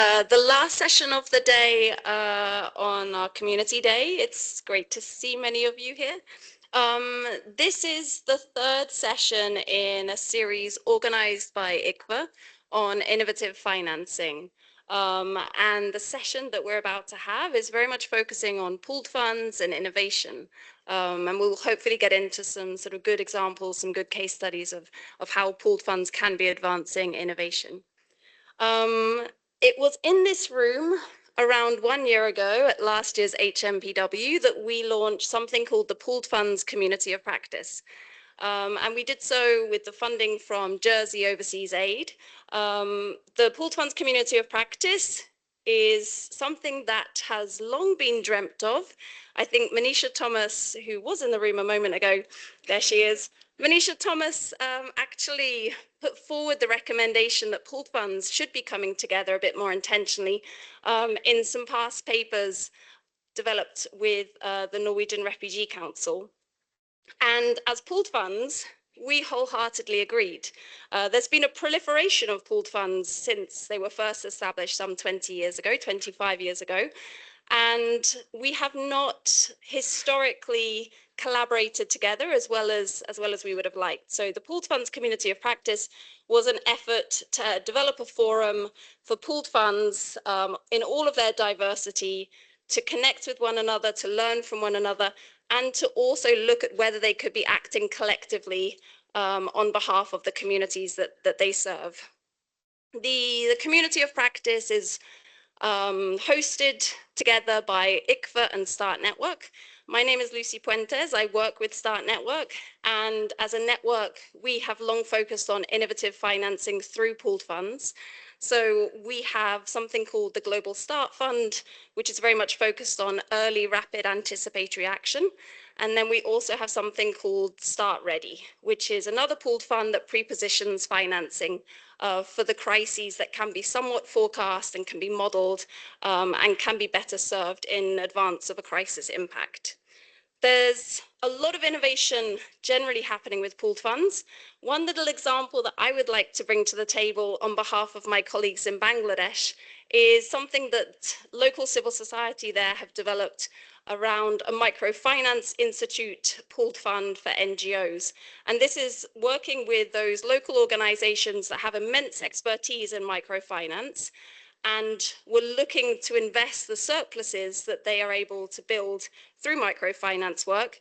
The last session of the day on our community day. It's great to see many of you here. This is the third session in a series organized by ICFA on innovative financing. And the session that we're about to have is very much focusing on pooled funds and innovation. And we'll hopefully get into some sort of good examples, some good case studies of how pooled funds can be advancing innovation. It was in this room around 1 year ago at last year's HNPW that we launched something called the Pooled Funds Community of Practice. And we did so with the funding from Jersey Overseas Aid. The Pooled Funds Community of Practice is something that has long been dreamt of. I think Manisha Thomas, who was in the room a moment ago, there she is. Manisha Thomas actually put forward the recommendation that pooled funds should be coming together a bit more intentionally in some past papers developed with the Norwegian Refugee Council. And as pooled funds, we wholeheartedly agreed. There's been a proliferation of pooled funds since they were first established some 20 years ago, 25 years ago. And we have not historically collaborated together as well as we would have liked. So the Pooled Funds Community of Practice was an effort to develop a forum for pooled funds in all of their diversity, to connect with one another, to learn from one another, and to also look at whether they could be acting collectively on behalf of the communities that they serve. The Community of Practice is hosted together by ICFA and Start Network. My name is Lucy Puentes. I work with Start Network, and as a network, we have long focused on innovative financing through pooled funds. So we have something called the Global Start Fund, which is very much focused on early, rapid, anticipatory action. And then we also have something called Start Ready, which is another pooled fund that pre-positions financing for the crises that can be somewhat forecast and can be modeled and can be better served in advance of a crisis impact. There's a lot of innovation generally happening with pooled funds. One little example that I would like to bring to the table on behalf of my colleagues in Bangladesh is something that local civil society there have developed around a microfinance institute pooled fund for NGOs. And this is working with those local organizations that have immense expertise in microfinance, and we're looking to invest the surpluses that they are able to build through microfinance work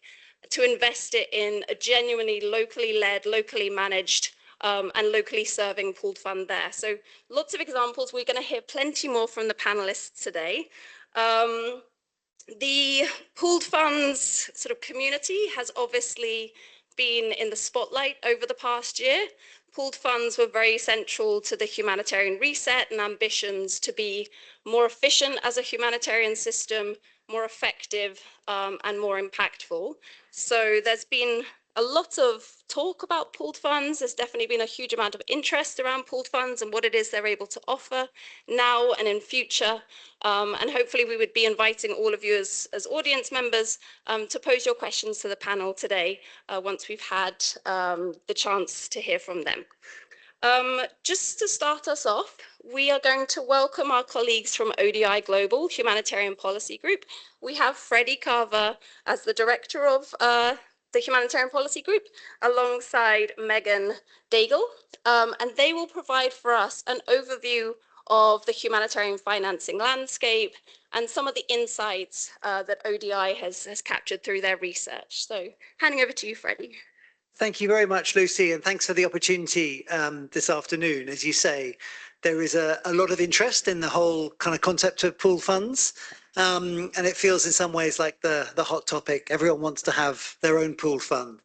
to invest it in a genuinely locally led, locally managed and locally serving pooled fund there. So lots of examples. We're going to hear plenty more from the panelists today. The pooled funds sort of community has obviously been in the spotlight over the past year. Pooled funds were very central to the Humanitarian Reset and ambitions to be more efficient as a humanitarian system, more effective and more impactful. So there's been a lot of talk about pooled funds. There's definitely been a huge amount of interest around pooled funds and what it is they're able to offer now and in future. And hopefully we would be inviting all of you as audience members to pose your questions to the panel today once we've had the chance to hear from them. Just to start us off, we are going to welcome our colleagues from ODI Global Humanitarian Policy Group. We have Freddie Carver as the director of the Humanitarian Policy Group, alongside Megan Daigle, and they will provide for us an overview of the humanitarian financing landscape and some of the insights that ODI has captured through their research. So handing over to you, Freddie. Thank you very much, Lucy, and thanks for the opportunity this afternoon. As you say, there is a lot of interest in the whole kind of concept of pooled funds. And it feels in some ways like the hot topic. Everyone wants to have their own pooled fund.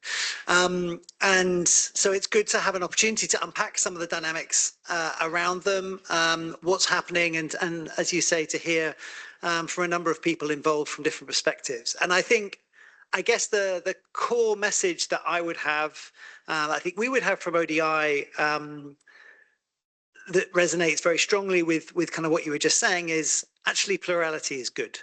And so it's good to have an opportunity to unpack some of the dynamics around them, what's happening, and as you say, to hear from a number of people involved from different perspectives. And I guess the core message that I would have, I think we would have from ODI that resonates very strongly with kind of what you were just saying is actually plurality is good.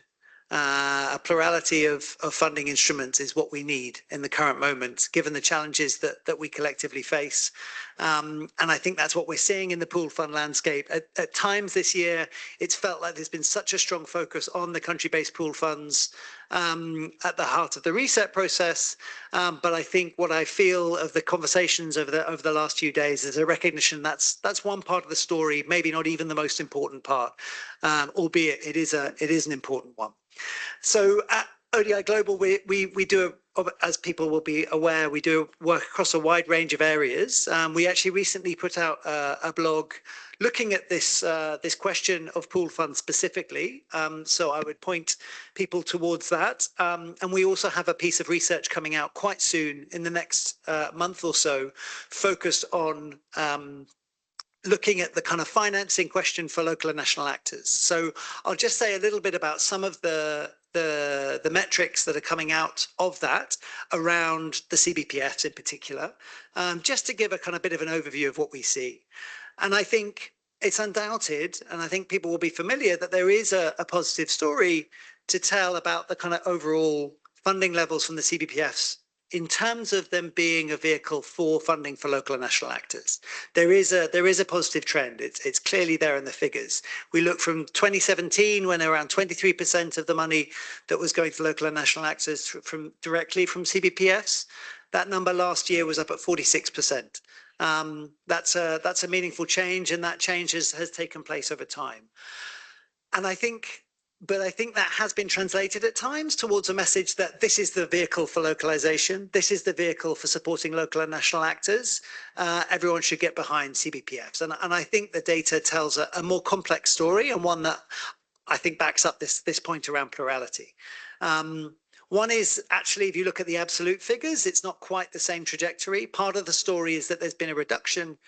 a plurality of funding instruments is what we need in the current moment, given the challenges that we collectively face. And I think that's what we're seeing in the pooled fund landscape. At times this year, it's felt like there's been such a strong focus on the country-based pooled funds at the heart of the reset process. But I think what I feel of the conversations over the last few days is a recognition that's one part of the story, maybe not even the most important part, albeit it is an important one. So at ODI Global, we do, as people will be aware, we do work across a wide range of areas. We actually recently put out a blog looking at this question of pooled funds specifically. So I would point people towards that. And we also have a piece of research coming out quite soon in the next month or so, focused on looking at the kind of financing question for local and national actors. So I'll just say a little bit about some of the metrics that are coming out of that around the CBPFs in particular, just to give a kind of bit of an overview of what we see. And I think it's undoubted, and I think people will be familiar, that there is a positive story to tell about the kind of overall funding levels from the CBPFs in terms of them being a vehicle for funding for local and national actors. There is a positive trend. It's clearly there in the figures. We look from 2017, when around 23% of the money that was going to local and national actors directly from CBPFs. That number last year was up at 46%. That's a meaningful change, and that change has taken place over time. And I think that has been translated at times towards a message that this is the vehicle for localization. This is the vehicle for supporting local and national actors. Everyone should get behind CBPFs. And I think the data tells a more complex story, and one that I think backs up this point around plurality. One is actually, if you look at the absolute figures, it's not quite the same trajectory. Part of the story is that there's been a reduction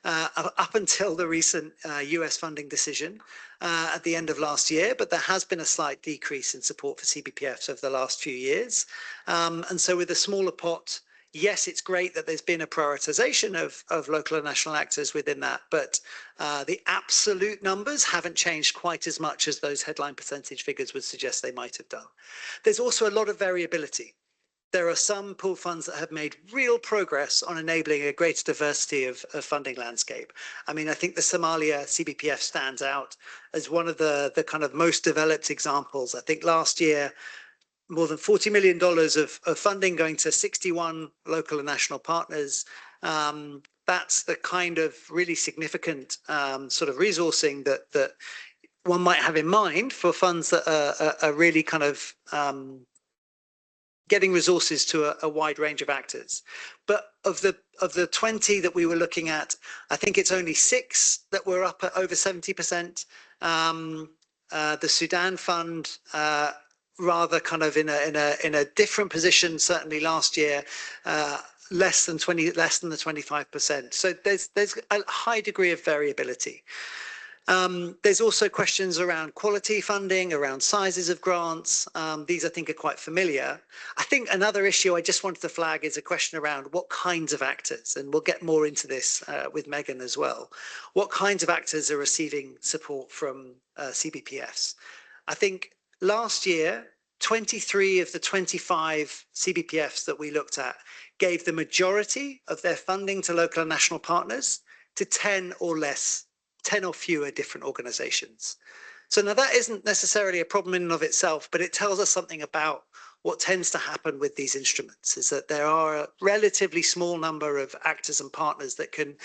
up until the recent US funding decision at the end of last year, but there has been a slight decrease in support for CBPFs over the last few years. And so with a smaller pot, yes, it's great that there's been a prioritization of local and national actors within that, but the absolute numbers haven't changed quite as much as those headline percentage figures would suggest they might have done. There's also a lot of variability. There are some pool funds that have made real progress on enabling a greater diversity of funding landscape. I mean, I think the Somalia CBPF stands out as one of the kind of most developed examples. I think last year, more than $40 million of funding going to 61 local and national partners. That's the kind of really significant sort of resourcing that one might have in mind for funds that are really kind of getting resources to a wide range of actors. But of the 20 that we were looking at, I think it's only 6 that were up at over 70%. The Sudan Fund, rather kind of in a different position, certainly last year, less than the 25%. So there's a high degree of variability. There's also questions around quality funding, around sizes of grants. These, I think, are quite familiar. I think another issue I just wanted to flag is a question around what kinds of actors, and we'll get more into this with Megan as well. What kinds of actors are receiving support from CBPFs? I think last year, 23 of the 25 CBPFs that we looked at gave the majority of their funding to local and national partners to 10 or fewer different organizations. So now that isn't necessarily a problem in and of itself, but it tells us something about what tends to happen with these instruments, is that there are a relatively small number of actors and partners that can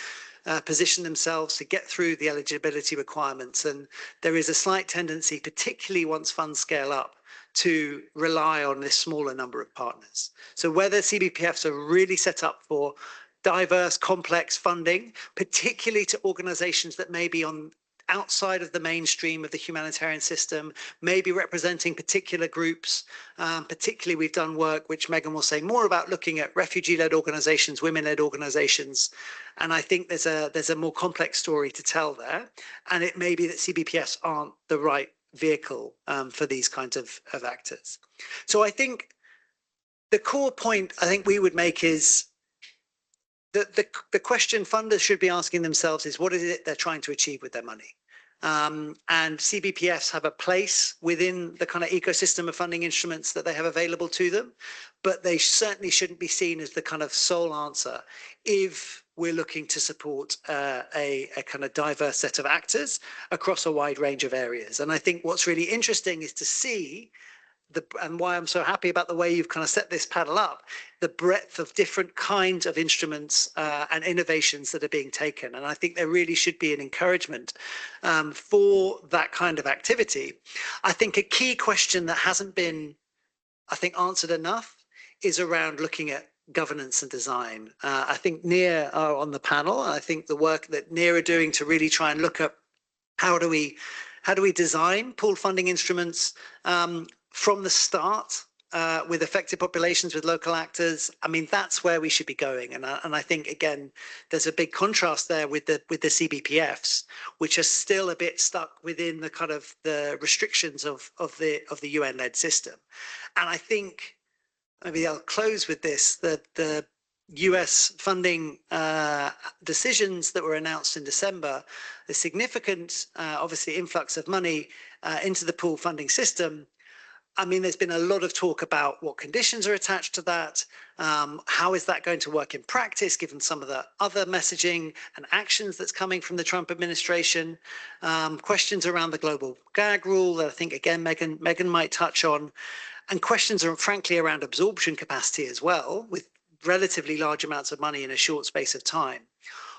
position themselves to get through the eligibility requirements. And there is a slight tendency, particularly once funds scale up, to rely on this smaller number of partners. So whether CBPFs are really set up for diverse, complex funding, particularly to organizations that may be on outside of the mainstream of the humanitarian system, maybe representing particular groups. Particularly, we've done work, which Megan will say more about, looking at refugee-led organizations, women-led organizations. And I think there's a more complex story to tell there. And it may be that CBPFs aren't the right vehicle for these kinds of actors. So I think the core point I think we would make is the question funders should be asking themselves is, what is it they're trying to achieve with their money? And CBPFs have a place within the kind of ecosystem of funding instruments that they have available to them, but they certainly shouldn't be seen as the kind of sole answer if we're looking to support a kind of diverse set of actors across a wide range of areas. And I think what's really interesting is to see and why I'm so happy about the way you've kind of set this panel up, the breadth of different kinds of instruments and innovations that are being taken. And I think there really should be an encouragement for that kind of activity. I think a key question that hasn't been, I think, answered enough is around looking at governance and design. I think NEAR are on the panel. I think the work that NEAR are doing to really try and look at how do we design pooled funding instruments from the start with affected populations, with local actors. I mean, that's where we should be going. And I think, again, there's a big contrast there with the CBPFs, which are still a bit stuck within the kind of the restrictions of the UN-led system. And I think, maybe I'll close with this, that the US funding decisions that were announced in December, the significant, obviously, influx of money into the pool funding system. I mean, there's been a lot of talk about what conditions are attached to that. How is that going to work in practice, given some of the other messaging and actions that's coming from the Trump administration? Questions around the global gag rule that I think, again, Megan might touch on. And questions are frankly around absorption capacity as well, with relatively large amounts of money in a short space of time.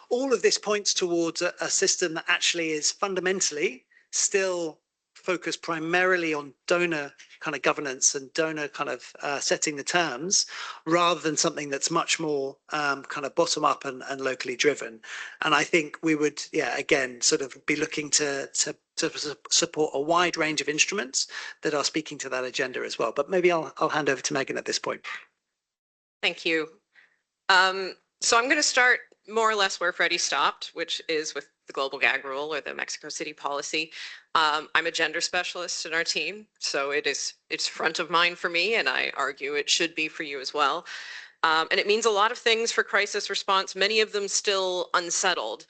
All of this points towards a system that actually is fundamentally still focused primarily on donor kind of governance and donor kind of setting the terms, rather than something that's much more kind of bottom up and locally driven. And I think we would, yeah, again, sort of be looking to support a wide range of instruments that are speaking to that agenda as well. But maybe I'll hand over to Megan at this point. Thank you. So I'm going to start more or less where Freddie stopped, which is with the global gag rule or the Mexico City policy. I'm a gender specialist in our team, so it's front of mind for me, and I argue it should be for you as well. And it means a lot of things for crisis response, many of them still unsettled.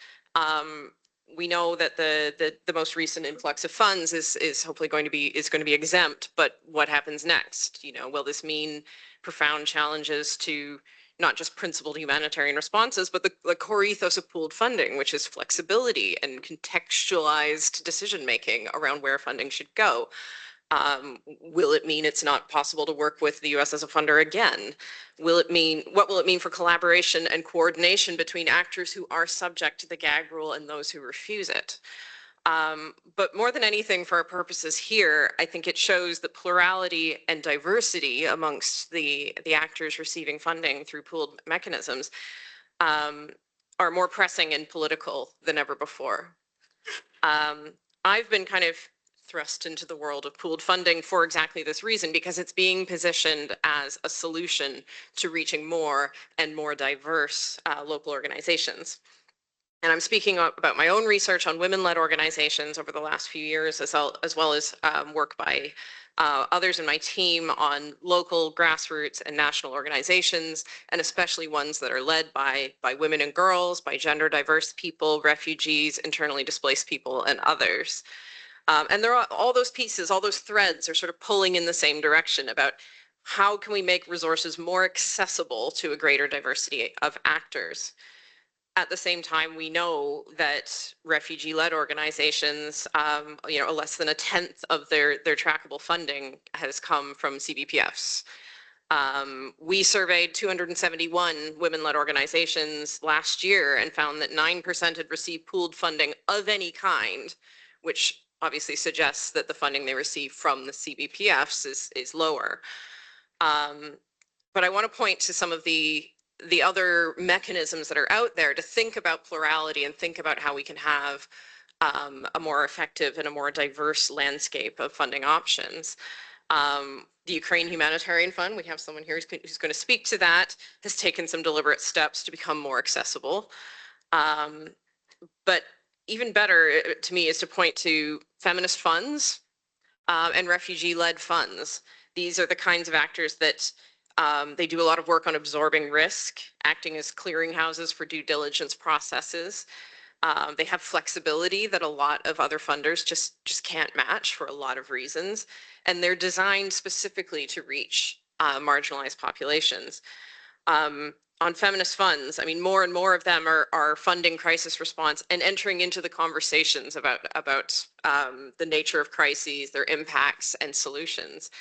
We know that the most recent influx of funds is hopefully going to be exempt, but what happens next? You know, will this mean profound challenges to not just principled humanitarian responses, but the core ethos of pooled funding, which is flexibility and contextualized decision-making around where funding should go? Will it mean it's not possible to work with the US as a funder again? What will it mean for collaboration and coordination between actors who are subject to the gag rule and those who refuse it? But more than anything, for our purposes here, I think it shows that plurality and diversity amongst the actors receiving funding through pooled mechanisms are more pressing and political than ever before. I've been kind of thrust into the world of pooled funding for exactly this reason, because it's being positioned as a solution to reaching more and more diverse local organizations. And I'm speaking about my own research on women-led organizations over the last few years, as well as work by others in my team on local, grassroots, and national organizations, and especially ones that are led by women and girls, by gender diverse people, refugees, internally displaced people, and others. And there are all those pieces, all those threads are sort of pulling in the same direction about how can we make resources more accessible to a greater diversity of actors. At the same time, we know that refugee-led organizations, less than 1/10 of their trackable funding has come from CBPFs. We surveyed 271 women-led organizations last year and found that 9% had received pooled funding of any kind, which obviously suggests that the funding they receive from the CBPFs is lower. But I want to point to some of the other mechanisms that are out there to think about plurality and think about how we can have a more effective and a more diverse landscape of funding options. The Ukraine Humanitarian Fund, we have someone here who's going to speak to that, has taken some deliberate steps to become more accessible. But even better to me is to point to feminist funds and refugee-led funds. These are the kinds of actors that they do a lot of work on absorbing risk, acting as clearinghouses for due diligence processes. They have flexibility that a lot of other funders just can't match for a lot of reasons. And they're designed specifically to reach marginalized populations. On feminist funds, I mean, more and more of them are funding crisis response and entering into the conversations about the nature of crises, their impacts and solutions.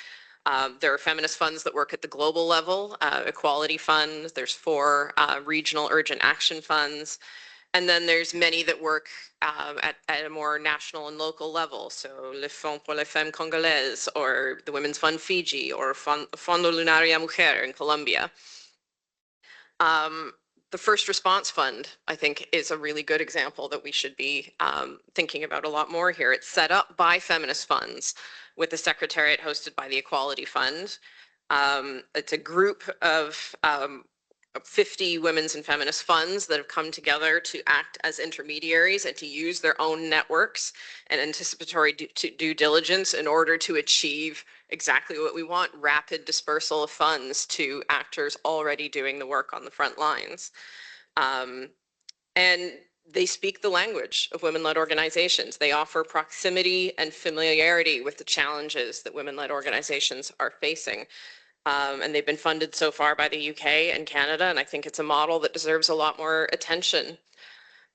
There are feminist funds that work at the global level, equality funds, there's 4 regional urgent action funds, and then there's many that work at a more national and local level. So Le Fonds pour les Femmes Congolaises, or the Women's Fund Fiji, or Fondo Lunaria Mujer in Colombia. The First Response Fund, I think, is a really good example that we should be thinking about a lot more here. It's set up by feminist funds with the secretariat hosted by the Equality Fund. It's a group of 50 women's and feminist funds that have come together to act as intermediaries and to use their own networks and anticipatory due diligence in order to achieve exactly what we want: rapid dispersal of funds to actors already doing the work on the front lines. And they speak the language of women-led organizations. They offer proximity and familiarity with the challenges that women-led organizations are facing. And they've been funded so far by the UK and Canada, and I think it's a model that deserves a lot more attention.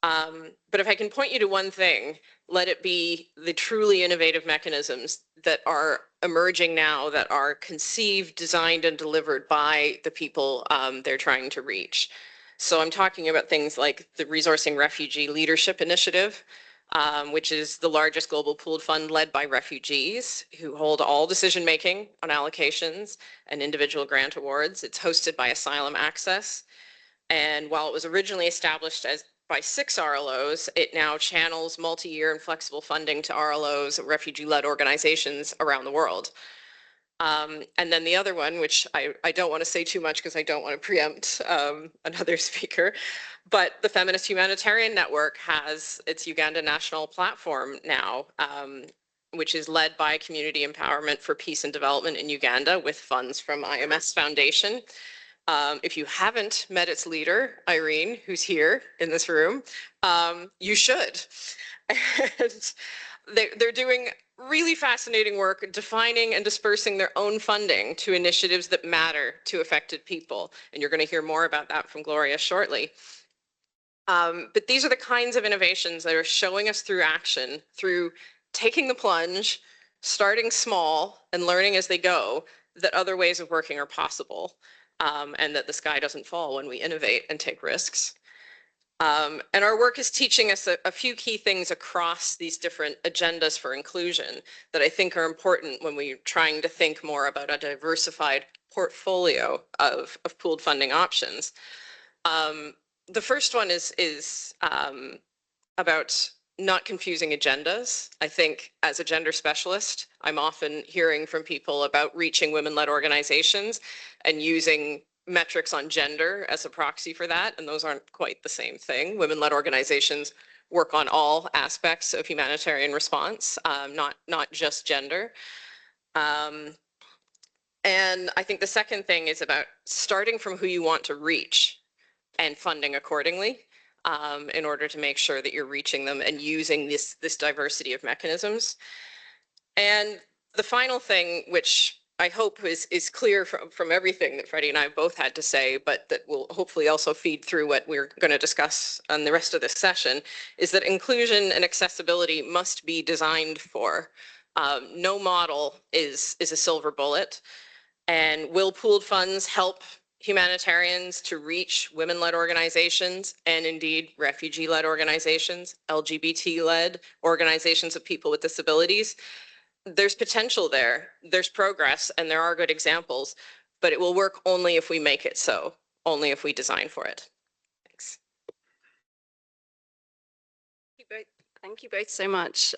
But if I can point you to one thing, let it be the truly innovative mechanisms that are emerging now, that are conceived, designed, and delivered by the people they're trying to reach. So I'm talking about things like the Resourcing Refugee Leadership Initiative, which is the largest global pooled fund led by refugees who hold all decision-making on allocations and individual grant awards. It's hosted by Asylum Access. And while it was originally established as by 6 RLOs, it now channels multi-year and flexible funding to RLOs, refugee-led organizations around the world. And then the other one, which I don't want to say too much because I don't want to preempt another speaker, but the Feminist Humanitarian Network has its Uganda National Platform now, which is led by Community Empowerment for Peace and Development in Uganda with funds from IMS Foundation. If you haven't met its leader, Irene, who's here in this room, you should. And they're doing really fascinating work defining and dispersing their own funding to initiatives that matter to affected people. And you're going to hear more about that from Gloria shortly. But these are the kinds of innovations that are showing us through action, through taking the plunge, starting small, and learning as they go, that other ways of working are possible, and that the sky doesn't fall when we innovate and take risks. And our work is teaching us a few key things across these different agendas for inclusion that I think are important when we're trying to think more about a diversified portfolio of pooled funding options. The first one is about not confusing agendas. I think as a gender specialist, I'm often hearing from people about reaching women-led organizations and using metrics on gender as a proxy for that, and those aren't quite the same thing. Women-led organizations work on all aspects of humanitarian response, not just gender. And I think the second thing is about starting from who you want to reach and funding accordingly in order to make sure that you're reaching them and using this diversity of mechanisms. And the final thing, which I hope is clear from everything that Freddie and I both had to say, but that will hopefully also feed through what we're going to discuss on the rest of this session, is that inclusion and accessibility must be designed for. No model is a silver bullet. And will pooled funds help humanitarians to reach women-led organizations and indeed refugee-led organizations, LGBT-led organizations of people with disabilities? There's potential there, there's progress, and there are good examples, but it will work only if we make it so, only if we design for it. Thanks. Thank you both so much.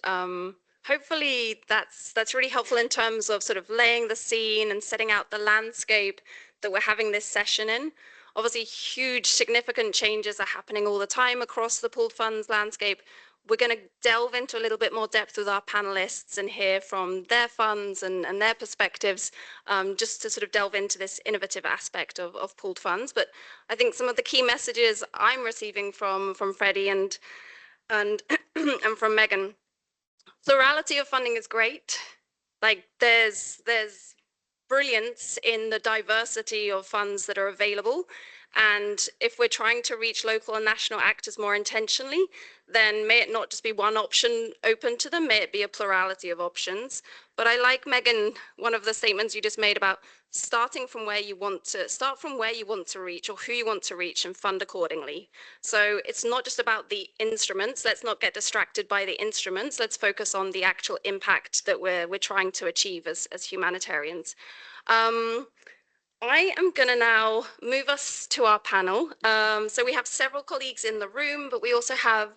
Hopefully that's really helpful in terms of sort of laying the scene and setting out the landscape that we're having this session in. Obviously, huge significant changes are happening all the time across the pooled funds landscape. We're going to delve into a little bit more depth with our panelists and hear from their funds and their perspectives, just to sort of delve into this innovative aspect of pooled funds. But I think some of the key messages I'm receiving from Freddie and and and from Megan. Plurality of funding is great. Like there's brilliance in the diversity of funds that are available. And if we're trying to reach local and national actors more intentionally, then may it not just be one option open to them, may it be a plurality of options. But I like, Megan, one of the statements you just made about starting from where you want to reach or who you want to reach and fund accordingly. So it's not just about the instruments. Let's not get distracted by the instruments. Let's focus on the actual impact that we're trying to achieve as humanitarians. I am going to now move us to our panel. So we have several colleagues in the room, but we also have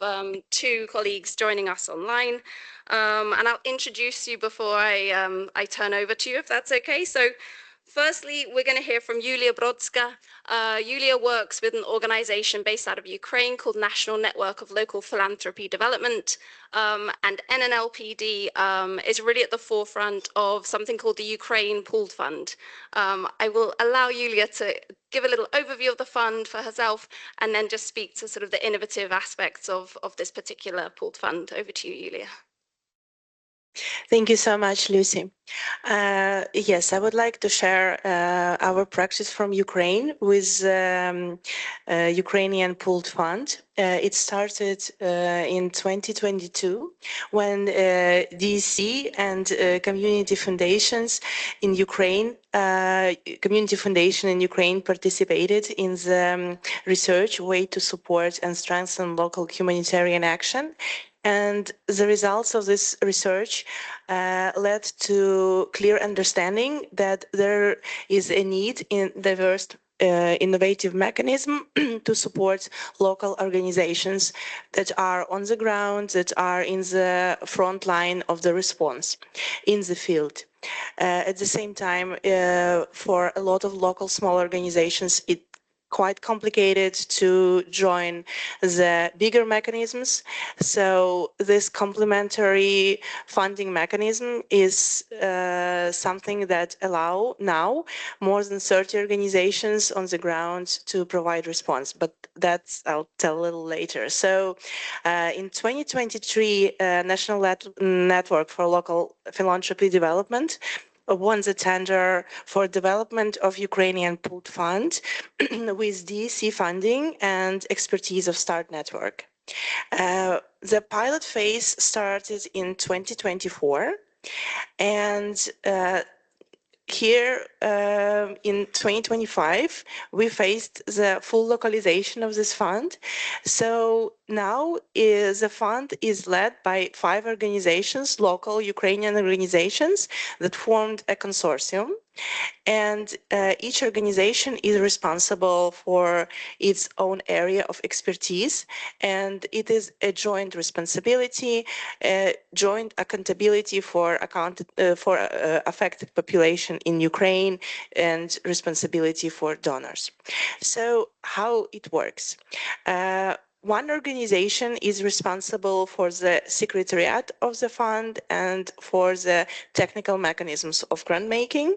two colleagues joining us online. And I'll introduce you before I turn over to you, if that's okay. So firstly, we're going to hear from Yulia Brodska. Yulia works with an organization based out of Ukraine called National Network of Local Philanthropy Development. And NNLPD is really at the forefront of something called the Ukraine Pooled Fund. I will allow Yulia to give a little overview of the fund for herself and then just speak to sort of the innovative aspects of this particular pooled fund. Over to you, Yulia. Thank you so much, Lucy. Yes, I would like to share our practice from Ukraine with Ukrainian Pooled Fund. It started in 2022 when DEC and community foundations in Ukraine, community foundation in Ukraine participated in the research way to support and strengthen local humanitarian action. And the results of this research led to clear understanding that there is a need in diverse innovative mechanism to support local organizations that are on the ground, that are in the front line of the response in the field. At the same time, for a lot of local small organizations, it's quite complicated to join the bigger mechanisms. So this complementary funding mechanism is something that allow now more than 30 organizations on the ground to provide response, but that's I'll tell a little later. So in 2023, National Network for Local Philanthropy Development won the tender for development of Ukrainian Pooled Fund with DEC funding and expertise of START Network. The pilot phase started in 2024, and here in 2025, we faced the full localization of this fund. So now the fund is led by 5 organizations, local Ukrainian organizations that formed a consortium. And each organization is responsible for its own area of expertise, and it is a joint responsibility, joint accountability for affected population in Ukraine, and responsibility for donors. So how it works? One organization is responsible for the secretariat of the fund and for the technical mechanisms of grant making.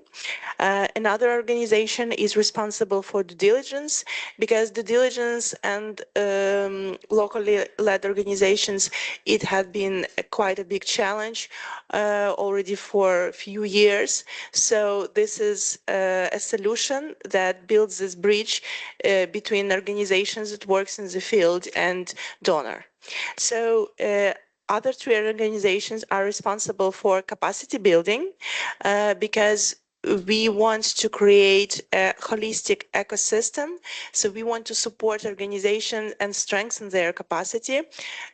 Another organization is responsible for due diligence, because due diligence and locally led organizations, it had been quite a big challenge already for a few years. So this is a solution that builds this bridge between organizations that works in the field and donor. So other 3 organizations are responsible for capacity building because we want to create a holistic ecosystem. So we want to support organizations and strengthen their capacity,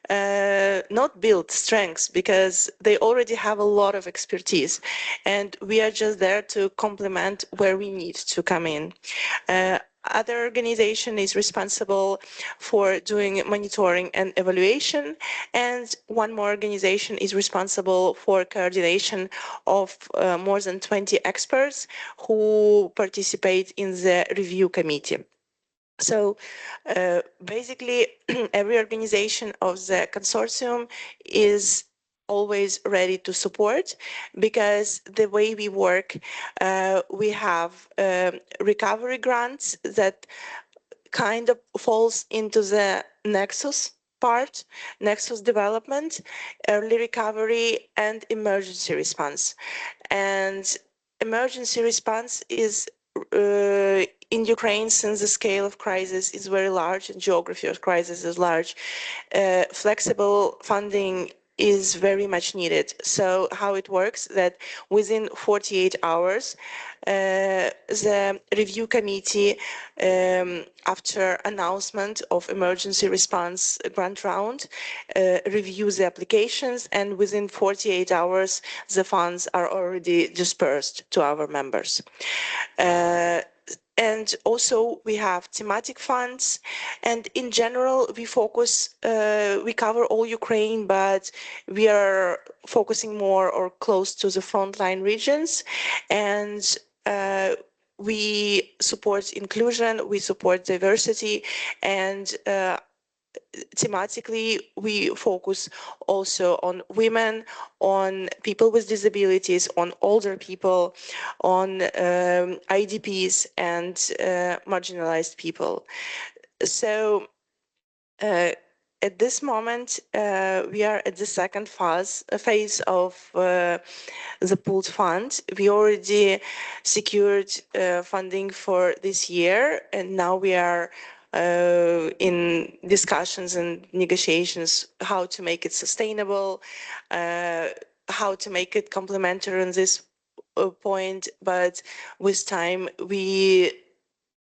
not build strengths, because they already have a lot of expertise. And we are just there to complement where we need to come in. Other organization is responsible for doing monitoring and evaluation, and one more organization is responsible for coordination of more than 20 experts who participate in the review committee. So basically, every organization of the consortium is always ready to support, because the way we work, we have recovery grants that kind of falls into the nexus part, nexus development, early recovery, and emergency response. And emergency response is in Ukraine, since the scale of crisis is very large and geography of crisis is large, flexible funding is very much needed. So how it works that within 48 hours, the review committee, after announcement of emergency response grant round, reviews the applications, and within 48 hours, the funds are already dispersed to our members. And also we have thematic funds, and in general we focus, we cover all Ukraine, but we are focusing more or close to the frontline regions, and we support inclusion, we support diversity, and thematically we focus also on women, on people with disabilities, on older people, on IDPs and marginalized people. So at this moment, we are at the second phase of the pooled fund. We already secured funding for this year, and now we are in discussions and negotiations how to make it sustainable, how to make it complementary on this point. But with time, we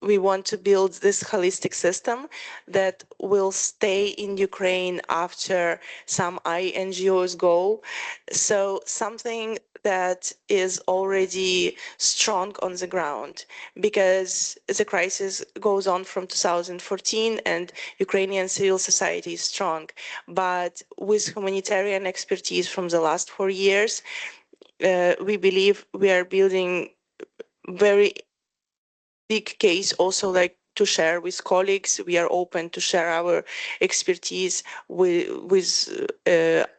want to build this holistic system that will stay in Ukraine after some NGOs go. So something that is already strong on the ground, because the crisis goes on from 2014 and Ukrainian civil society is strong. But with humanitarian expertise from the last 4 years, we believe we are building very big case also, like to share with colleagues. We are open to share our expertise with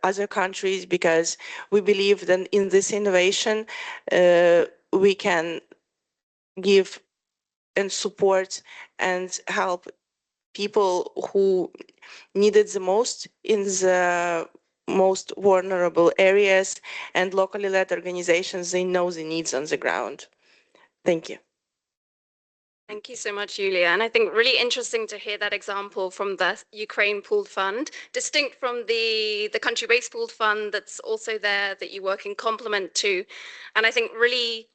other countries, because we believe that in this innovation we can give and support and help people who need it the most in the most vulnerable areas, and locally led organizations, they know the needs on the ground. Thank you. Thank you so much, Julia. And I think really interesting to hear that example from the Ukraine pooled fund, distinct from the country-based pooled fund that's also there that you work in complement to. And I think really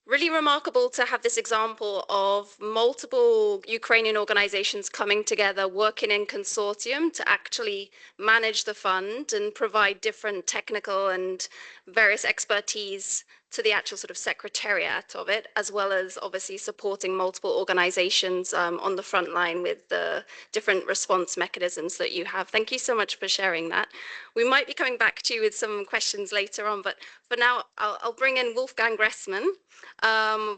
remarkable to have this example of multiple Ukrainian organizations coming together, working in consortium to actually manage the fund and provide different technical and various expertise to the actual sort of secretariat of it, as well as obviously supporting multiple organizations on the front line with the different response mechanisms that you have. Thank you so much for sharing that. We might be coming back to you with some questions later on, but for now, I'll bring in Wolfgang Gressmann.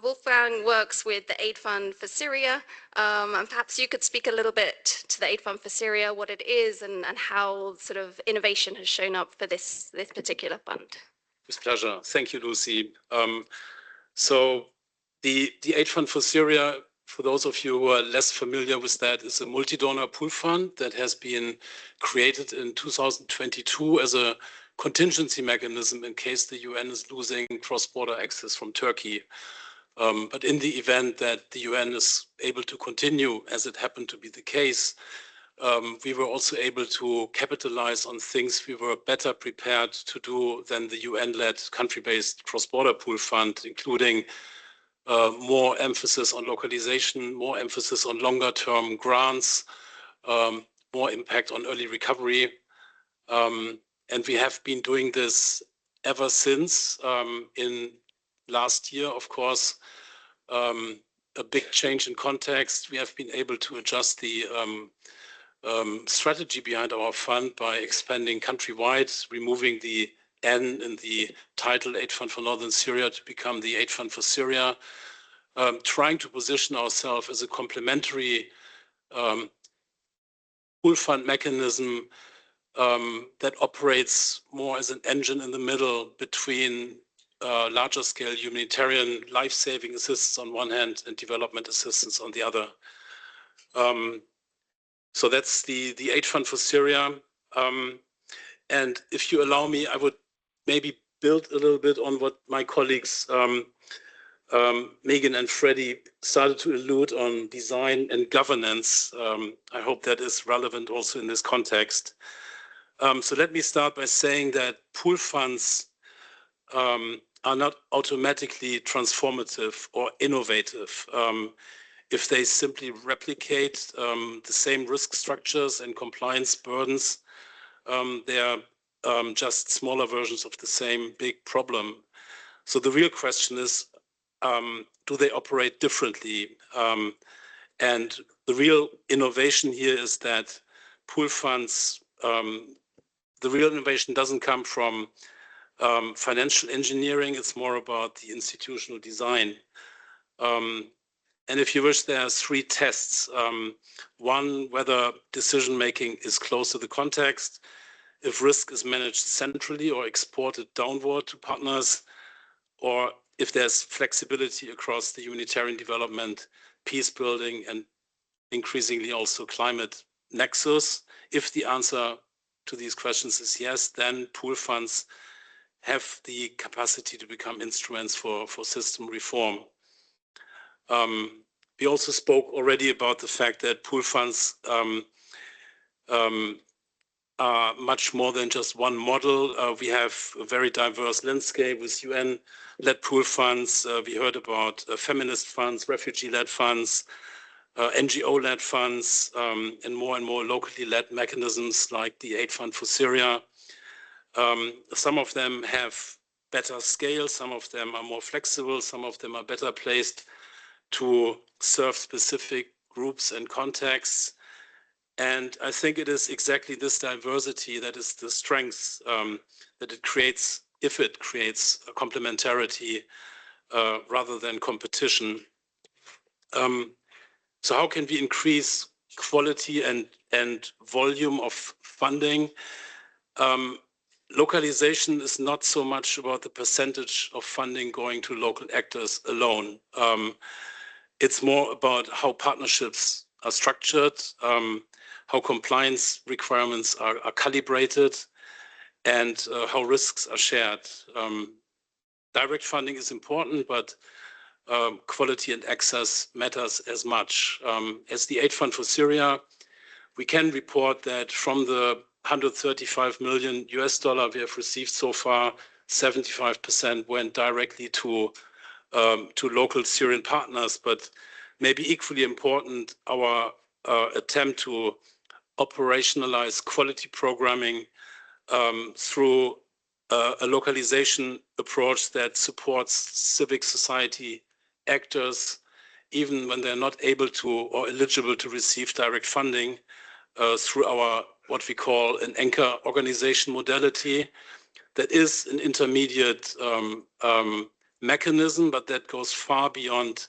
Wolfgang works with the Aid Fund for Syria, and perhaps you could speak a little bit to the Aid Fund for Syria, what it is, and how sort of innovation has shown up for this particular fund. With pleasure. Thank you, Lucy. So the Aid Fund for Syria, for those of you who are less familiar with that, is a multi-donor pool fund that has been created in 2022 as a contingency mechanism in case the UN is losing cross-border access from Turkey. But in the event that the UN is able to continue, as it happened to be the case, we were also able to capitalize on things we were better prepared to do than the UN-led country-based cross-border pool fund, including more emphasis on localization, more emphasis on longer-term grants, more impact on early recovery. And we have been doing this ever since. In last year, of course, a big change in context. We have been able to adjust the strategy behind our fund by expanding countrywide, removing the N in the title Aid Fund for Northern Syria to become the Aid Fund for Syria, trying to position ourselves as a complementary pool fund mechanism that operates more as an engine in the middle between larger scale humanitarian life-saving assistance on one hand and development assistance on the other. So that's the Aid Fund for Syria. And if you allow me, I would maybe build a little bit on what my colleagues Megan and Freddie started to allude on design and governance. I hope that is relevant also in this context. So let me start by saying that pool funds are not automatically transformative or innovative. If they simply replicate the same risk structures and compliance burdens, they are just smaller versions of the same big problem. So the real question is, do they operate differently? And the real innovation here is that pool funds, the real innovation doesn't come from financial engineering, it's more about the institutional design. And if you wish, there are three tests. One, whether decision-making is close to the context, if risk is managed centrally or exported downward to partners, or if there's flexibility across the humanitarian development, peace building, and increasingly also climate nexus. If the answer to these questions is yes, then pool funds have the capacity to become instruments for system reform. We also spoke already about the fact that pool funds are much more than just one model. We have a very diverse landscape with UN-led pool funds. We heard about feminist funds, refugee-led funds, NGO-led funds, and more locally led mechanisms like the Aid Fund for Syria. Some of them have better scale, some of them are more flexible, some of them are better placed to serve specific groups and contexts. And I think it is exactly this diversity that is the strength that it creates, if it creates a complementarity rather than competition. So how can we increase quality and volume of funding? Localization is not so much about the percentage of funding going to local actors alone. It's more about how partnerships are structured, how compliance requirements are calibrated, and how risks are shared. Direct funding is important, but quality and access matters as much. As the Aid Fund for Syria, we can report that from the $135 million US we have received so far, 75% went directly to local Syrian partners, but maybe equally important, our attempt to operationalize quality programming through a localization approach that supports civic society actors, even when they're not able to or eligible to receive direct funding, through our what we call an anchor organization modality that is an intermediate mechanism, but that goes far beyond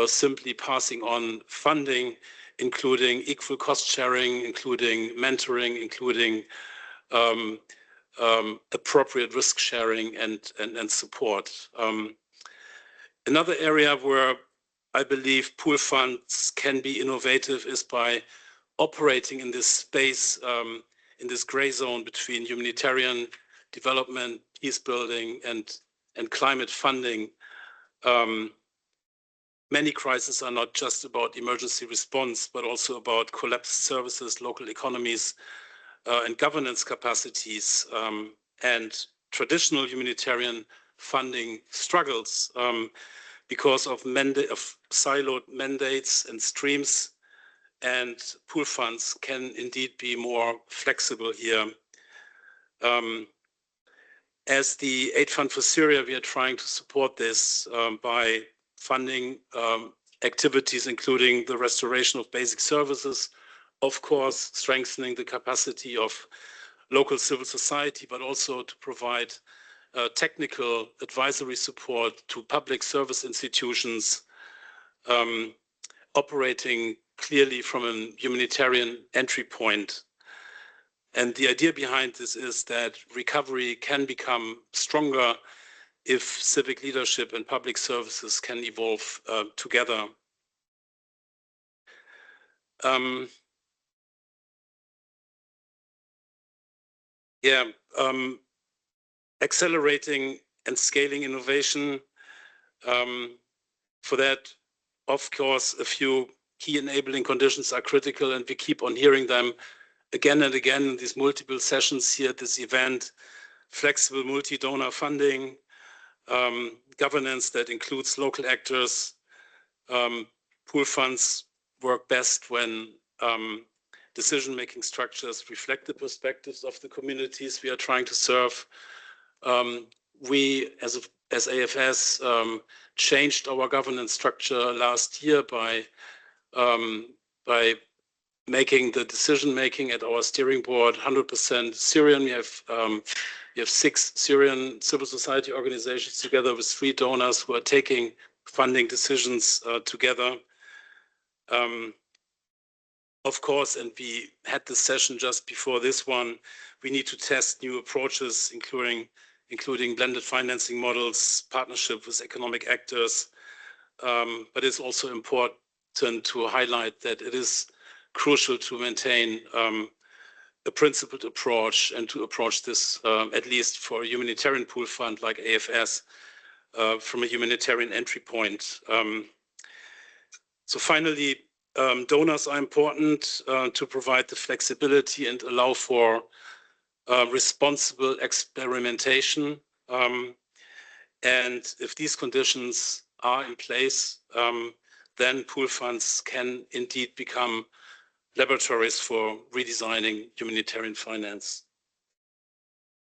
simply passing on funding, including equal cost sharing, including mentoring, including appropriate risk sharing and support. Another area where I believe pool funds can be innovative is by operating in this space, in this gray zone between humanitarian development, peace building, and climate funding. Many crises are not just about emergency response, but also about collapsed services, local economies, and governance capacities. And traditional humanitarian funding struggles because of siloed mandates and streams, and pool funds can indeed be more flexible here. As the Aid Fund for Syria, we are trying to support this by funding activities including the restoration of basic services, of course, strengthening the capacity of local civil society, but also to provide technical advisory support to public service institutions operating clearly from a humanitarian entry point. And the idea behind this is that recovery can become stronger if civic leadership and public services can evolve together. Yeah, accelerating and scaling innovation. For that, of course, a few key enabling conditions are critical, and we keep on hearing them again and again in these multiple sessions here at this event. Flexible multi-donor funding, governance that includes local actors. Pool funds work best when decision-making structures reflect the perspectives of the communities we are trying to serve. We, as AFS, changed our governance structure last year by making the decision-making at our steering board 100% Syrian. We have 6 Syrian civil society organizations together with 3 donors who are taking funding decisions together. Of course, and we had this session just before this one, we need to test new approaches, including blended financing models, partnership with economic actors. But it's also important to highlight that it is crucial to maintain a principled approach and to approach this, at least for a humanitarian pool fund like AFS, from a humanitarian entry point. So finally, donors are important to provide the flexibility and allow for responsible experimentation. And if these conditions are in place, then pool funds can indeed become laboratories for redesigning humanitarian finance.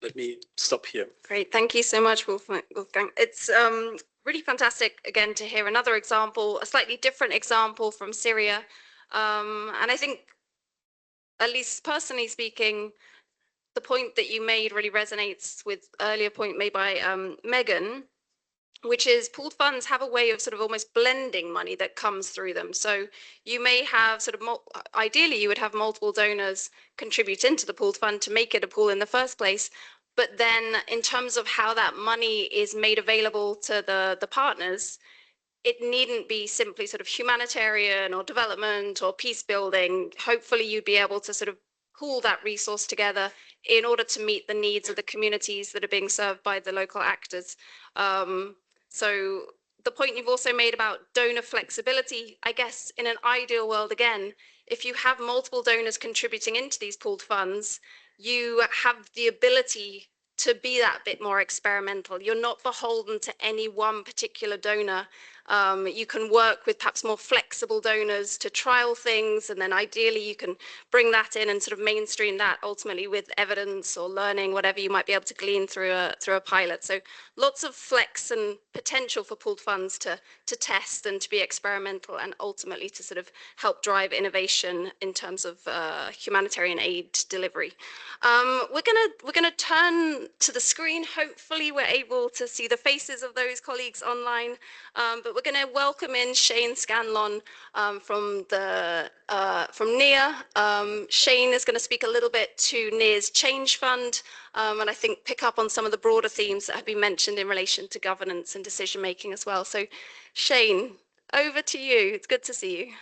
Let me stop here. Great, thank you so much, Wolfgang. It's really fantastic, again, to hear another example, a slightly different example from Syria. And I think, at least personally speaking, the point that you made really resonates with earlier point made by Megan, which is pooled funds have a way of sort of almost blending money that comes through them. So you may have sort of, ideally you would have multiple donors contribute into the pooled fund to make it a pool in the first place. But then in terms of how that money is made available to the partners, it needn't be simply sort of humanitarian or development or peace building. Hopefully you'd be able to sort of pool that resource together in order to meet the needs of the communities that are being served by the local actors. So the point you've also made about donor flexibility, I guess in an ideal world, again, if you have multiple donors contributing into these pooled funds, you have the ability to be that bit more experimental. You're not beholden to any one particular donor. You can work with perhaps more flexible donors to trial things, and then ideally you can bring that in and sort of mainstream that ultimately with evidence or learning, whatever you might be able to glean through a pilot. So lots of flex and potential for pooled funds to test and to be experimental, and ultimately to sort of help drive innovation in terms of humanitarian aid delivery. We're gonna turn to the screen. Hopefully we're able to see the faces of those colleagues online, but we're going to welcome in Shane Scanlon from NEA. Shane is going to speak a little bit to NEA's Change Fund, and I think pick up on some of the broader themes that have been mentioned in relation to governance and decision making as well. So Shane, over to you. It's good to see you.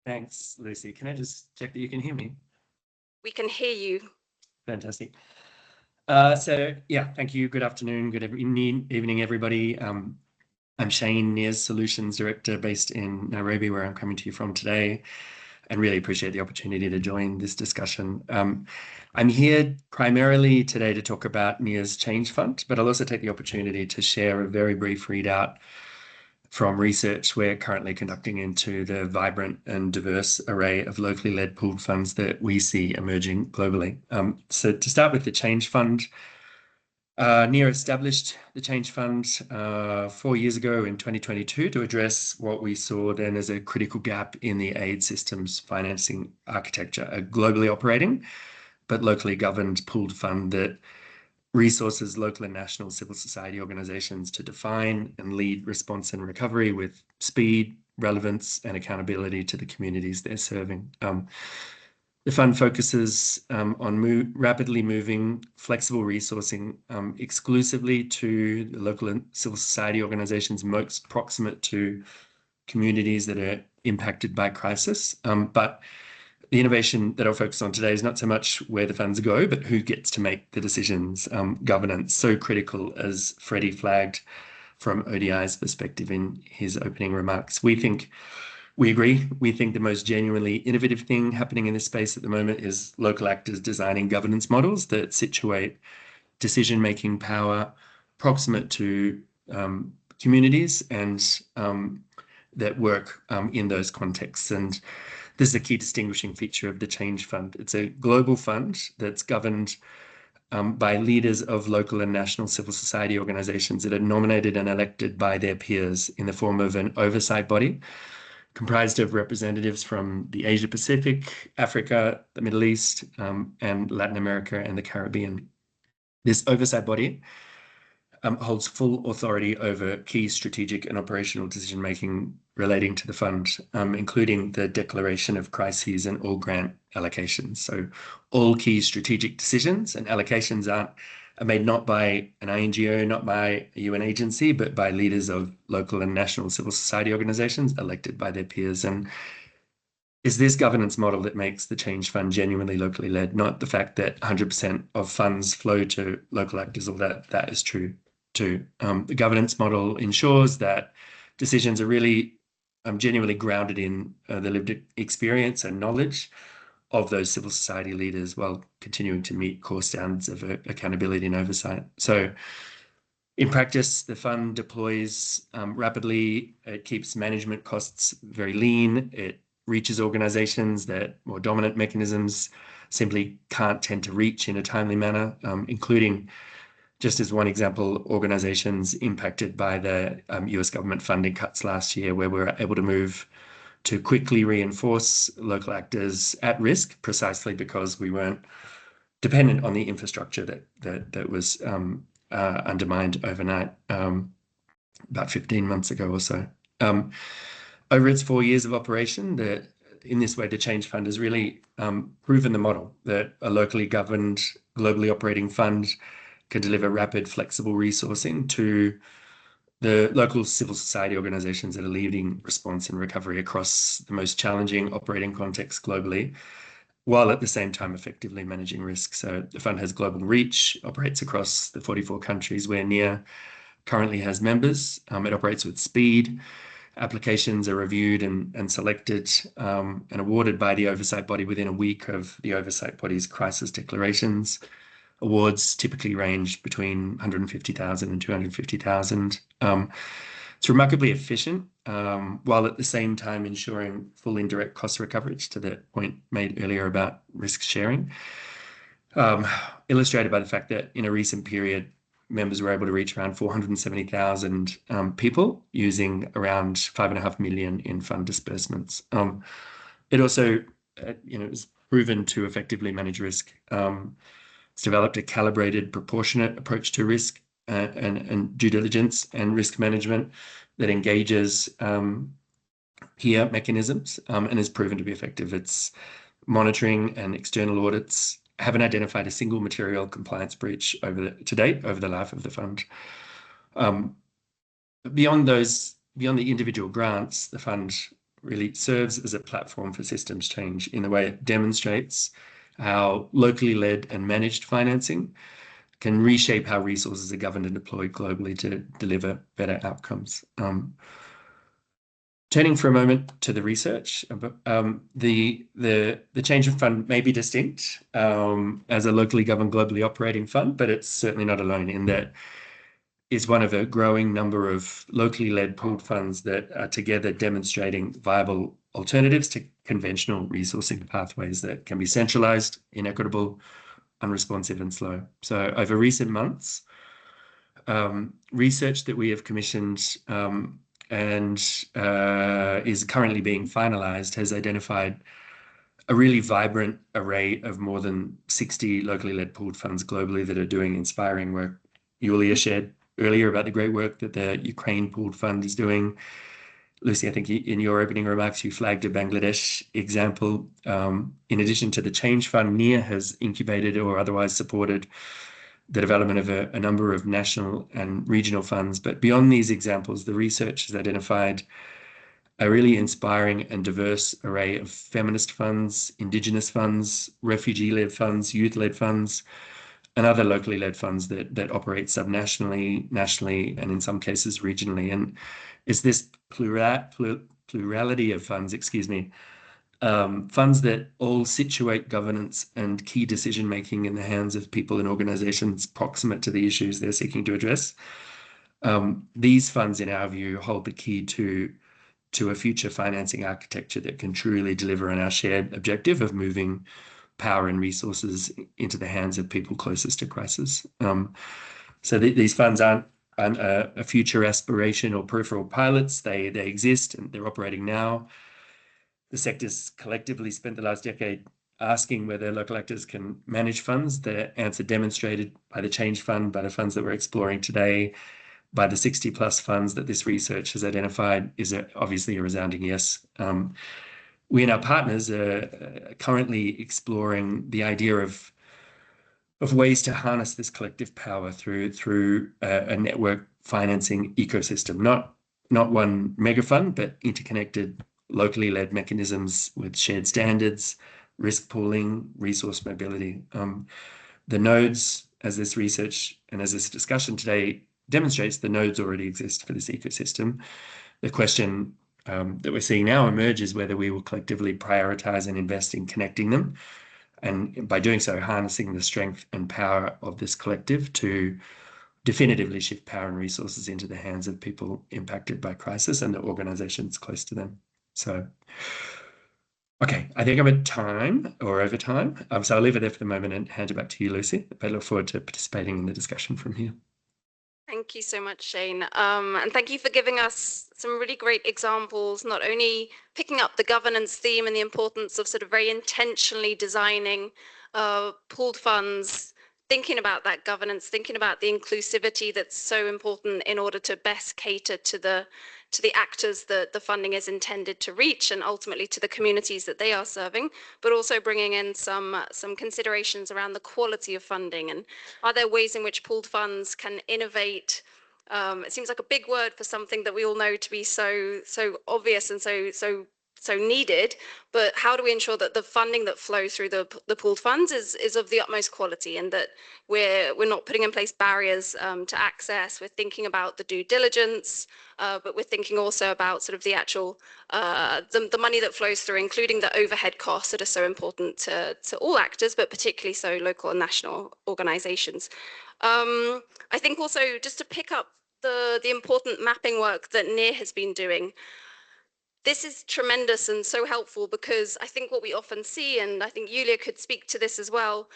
Thanks, Lucy. Can I just check that you can hear me? We can hear you. Fantastic. So yeah, thank you. Good afternoon, good evening, everybody. I'm Shane, NEA's Solutions Director based in Nairobi, where I'm coming to you from today, and really appreciate the opportunity to join this discussion. I'm here primarily today to talk about NEA's Change Fund, but I'll also take the opportunity to share a very brief readout from research we're currently conducting into the vibrant and diverse array of locally led pooled funds that we see emerging globally. So to start with the Change Fund, NEA established the Change Fund 4 years ago in 2022 to address what we saw then as a critical gap in the aid system's financing architecture, a globally operating but locally governed pooled fund that resources local and national civil society organizations to define and lead response and recovery with speed, relevance, and accountability to the communities they're serving. The fund focuses on rapidly moving flexible resourcing exclusively to the local and civil society organizations most proximate to communities that are impacted by crisis. But the innovation that I'll focus on today is not so much where the funds go, but who gets to make the decisions. Governance, so critical, as Freddie flagged from ODI's perspective in his opening remarks. We agree. We think the most genuinely innovative thing happening in this space at the moment is local actors designing governance models that situate decision-making power proximate to communities and that work in those contexts. And this is a key distinguishing feature of the Change Fund. It's a global fund that's governed by leaders of local and national civil society organizations that are nominated and elected by their peers in the form of an oversight body comprised of representatives from the Asia Pacific, Africa, the Middle East, and Latin America and the Caribbean. This oversight body holds full authority over key strategic and operational decision-making relating to the fund, including the declaration of crises and all grant allocations. So all key strategic decisions and allocations are made not by an NGO, not by a UN agency, but by leaders of local and national civil society organizations elected by their peers. And is this governance model that makes the Change Fund genuinely locally led, not the fact that 100% of funds flow to local actors, although that is true too. The governance model ensures that decisions are really genuinely grounded in the lived experience and knowledge of those civil society leaders while continuing to meet core standards of accountability and oversight. So in practice, the fund deploys rapidly. It keeps management costs very lean. It reaches organizations that more dominant mechanisms simply can't tend to reach in a timely manner, including, just as one example, organizations impacted by the US government funding cuts last year, where we were able to move to quickly reinforce local actors at risk, precisely because we weren't dependent on the infrastructure that was undermined overnight about 15 months ago or so. Over its 4 years of operation, in this way, the Change Fund has really proven the model that a locally governed, globally operating fund can deliver rapid, flexible resourcing to the local civil society organizations that are leading response and recovery across the most challenging operating contexts globally, while at the same time effectively managing risk. So the fund has global reach, operates across the 44 countries where NEAR currently has members. It operates with speed. Applications are reviewed and selected and awarded by the oversight body within a week of the oversight body's crisis declarations. Awards typically range between 150,000 and 250,000. It's remarkably efficient, while at the same time ensuring full indirect cost recovery, to the point made earlier about risk sharing, illustrated by the fact that in a recent period, members were able to reach around 470,000 people using around 5.5 million in fund disbursements. It also, is proven to effectively manage risk. It's developed a calibrated, proportionate approach to risk and due diligence and risk management that engages peer mechanisms and is proven to be effective. Its monitoring and external audits haven't identified a single material compliance breach to date over the life of the fund. Beyond the individual grants, the fund really serves as a platform for systems change in the way it demonstrates how locally led and managed financing can reshape how resources are governed and deployed globally to deliver better outcomes. Turning for a moment to the research, the Change Fund may be distinct as a locally governed, globally operating fund, but it's certainly not alone in that it's one of a growing number of locally led pooled funds that are together demonstrating viable alternatives to conventional resourcing pathways that can be centralized, inequitable, unresponsive, and slow. So over recent months, research that we have commissioned and is currently being finalized has identified a really vibrant array of more than 60 locally led pooled funds globally that are doing inspiring work. Yulia shared earlier about the great work that the Ukraine pooled fund is doing. Lucy, I think in your opening remarks, you flagged a Bangladesh example. In addition to the Change Fund, NEAR has incubated or otherwise supported the development of a number of national and regional funds. But beyond these examples, the research has identified a really inspiring and diverse array of feminist funds, Indigenous funds, refugee-led funds, youth-led funds, and other locally led funds that operate subnationally, nationally, and in some cases regionally. And it's this plurality of funds, funds that all situate governance and key decision-making in the hands of people and organizations proximate to the issues they're seeking to address. These funds, in our view, hold the key to a future financing architecture that can truly deliver on our shared objective of moving power and resources into the hands of people closest to crisis. So these funds aren't a future aspiration or peripheral pilots. They exist and they're operating now. The sector's collectively spent the last decade asking whether local actors can manage funds. The answer demonstrated by the Change Fund, by the funds that we're exploring today, by the 60 plus funds that this research has identified is obviously a resounding yes. We and our partners are currently exploring the idea of ways to harness this collective power through a network financing ecosystem, not one mega fund, but interconnected, locally led mechanisms with shared standards, risk pooling, resource mobility. The nodes, as this research and as this discussion today demonstrates, the nodes already exist for this ecosystem. The question that we're seeing now emerge is whether we will collectively prioritize and invest in connecting them, and by doing so, harnessing the strength and power of this collective to definitively shift power and resources into the hands of people impacted by crisis and the organizations close to them. So, okay, I think I'm at time or over time. So I'll leave it there for the moment and hand it back to you, Lucy. I look forward to participating in the discussion from here. Thank you so much, Shane. And thank you for giving us some really great examples, not only picking up the governance theme and the importance of sort of very intentionally designing pooled funds, thinking about that governance, thinking about the inclusivity that's so important in order to best cater to the actors that the funding is intended to reach, and ultimately to the communities that they are serving, but also bringing in some considerations around the quality of funding. And are there ways in which pooled funds can innovate? It seems like a big word for something that we all know to be so obvious and so needed, but how do we ensure that the funding that flows through the pooled funds is of the utmost quality, and that we're not putting in place barriers to access? We're thinking about the due diligence, but we're thinking also about sort of the actual the money that flows through, including the overhead costs that are so important to all actors, but particularly so local and national organizations. I think also, just to pick up the important mapping work that NIR has been doing, this is tremendous and so helpful, because I think what we often see, and I think Yulia could speak to this as well,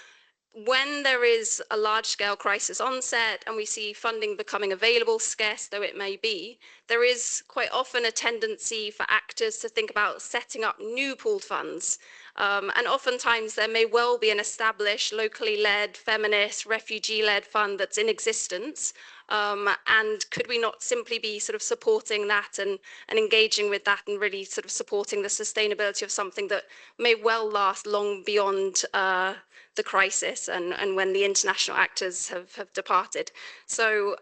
when there is a large-scale crisis onset and we see funding becoming available, scarce though it may be, there is quite often a tendency for actors to think about setting up new pooled funds. And oftentimes there may well be an established, locally led, feminist, refugee-led fund that's in existence. And could we not simply be sort of supporting that and engaging with that, and really sort of supporting the sustainability of something that may well last long beyond the crisis and when the international actors have departed? So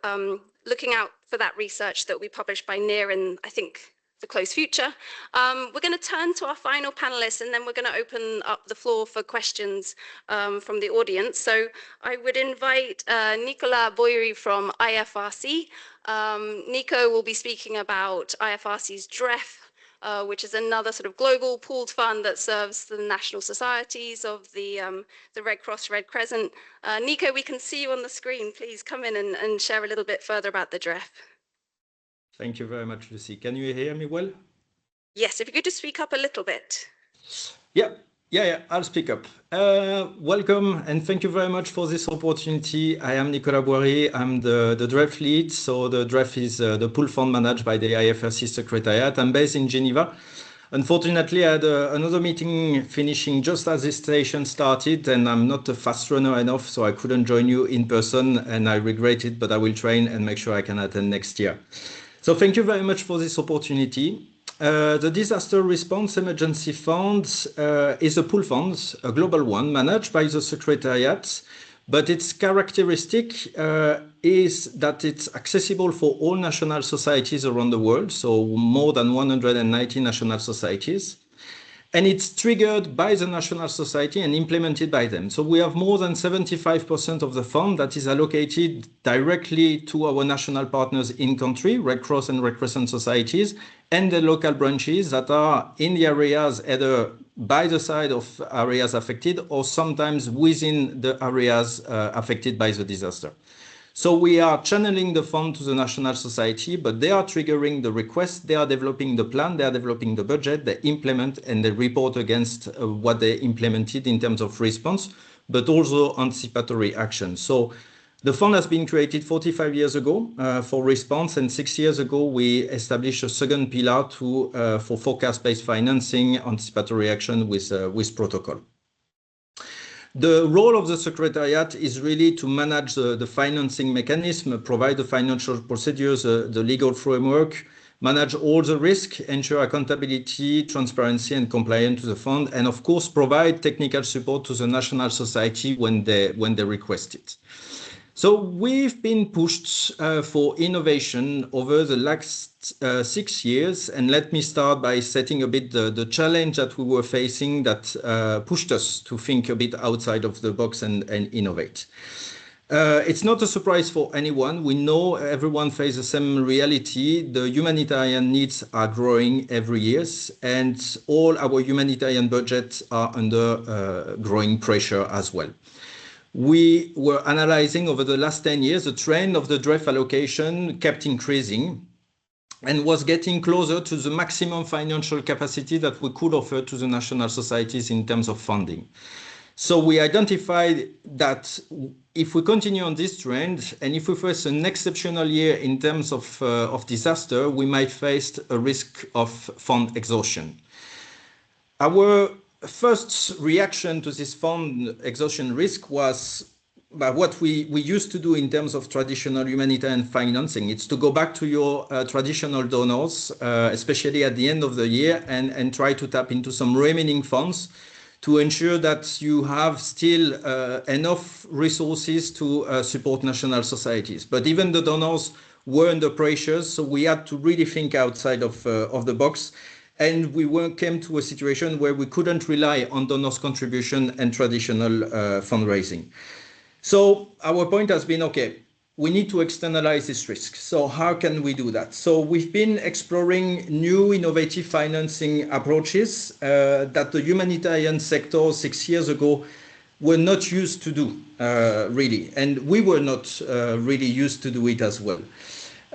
looking out for that research that will be published by NIR in, I think, the close future. We're going to turn to our final panelists, and then we're going to open up the floor for questions from the audience. So I would invite Nicolas Boyery from IFRC. Nico will be speaking about IFRC's DREF, which is another sort of global pooled fund that serves the national societies of the Red Cross, Red Crescent. Nico, we can see you on the screen. Please come in and share a little bit further about the DREF. Thank you very much, Lucy. Can you hear me well? Yes, if you could just speak up a little bit. Yeah, I'll speak up. Welcome, and thank you very much for this opportunity. I am Nicolas Boyery. I'm the DREF lead. So the DREF is the pool fund managed by the IFRC Secretariat. I'm based in Geneva. Unfortunately, I had another meeting finishing just as this session started, and I'm not a fast runner enough, so I couldn't join you in person, and I regret it, but I will train and make sure I can attend next year. So thank you very much for this opportunity. The Disaster Response Emergency Fund is a pool fund, a global one, managed by the Secretariat, But its characteristic is that it's accessible for all national societies around the world, so more than 190 national societies. And it's triggered by the national society and implemented by them. So we have more than 75% of the fund that is allocated directly to our national partners in country, Red Cross and Red Crescent societies, and the local branches that are in the areas either by the side of areas affected or sometimes within the areas affected by the disaster. So we are channeling the fund to the national society, but they are triggering the request, they are developing the plan, they are developing the budget, they implement and they report against what they implemented in terms of response, but also anticipatory action. So the fund has been created 45 years ago for response, and 6 years ago we established a second pillar for forecast-based financing, anticipatory action with protocol. The role of the Secretariat is really to manage the financing mechanism, provide the financial procedures, the legal framework, manage all the risk, ensure accountability, transparency and compliance to the fund, and of course provide technical support to the national society when they request it. So we've been pushed for innovation over the last 6 years, and let me start by setting a bit the challenge that we were facing that pushed us to think a bit outside of the box and innovate. It's not a surprise for anyone. We know everyone faces the same reality. The humanitarian needs are growing every year, and all our humanitarian budgets are under growing pressure as well. We were analyzing over the last 10 years, the trend of the DREF allocation kept increasing and was getting closer to the maximum financial capacity that we could offer to the national societies in terms of funding. So we identified that if we continue on this trend, and if we face an exceptional year in terms of disaster, we might face a risk of fund exhaustion. Our first reaction to this fund exhaustion risk was what we used to do in terms of traditional humanitarian financing. It's to go back to your traditional donors, especially at the end of the year, and try to tap into some remaining funds to ensure that you have still enough resources to support national societies. But even the donors were under pressures, so we had to really think outside of the box. And we came to a situation where we couldn't rely on donors' contribution and traditional fundraising. So our point has been, okay, we need to externalize this risk. So how can we do that? So we've been exploring new innovative financing approaches that the humanitarian sector 6 years ago were not used to do, really. And we were not really used to do it as well.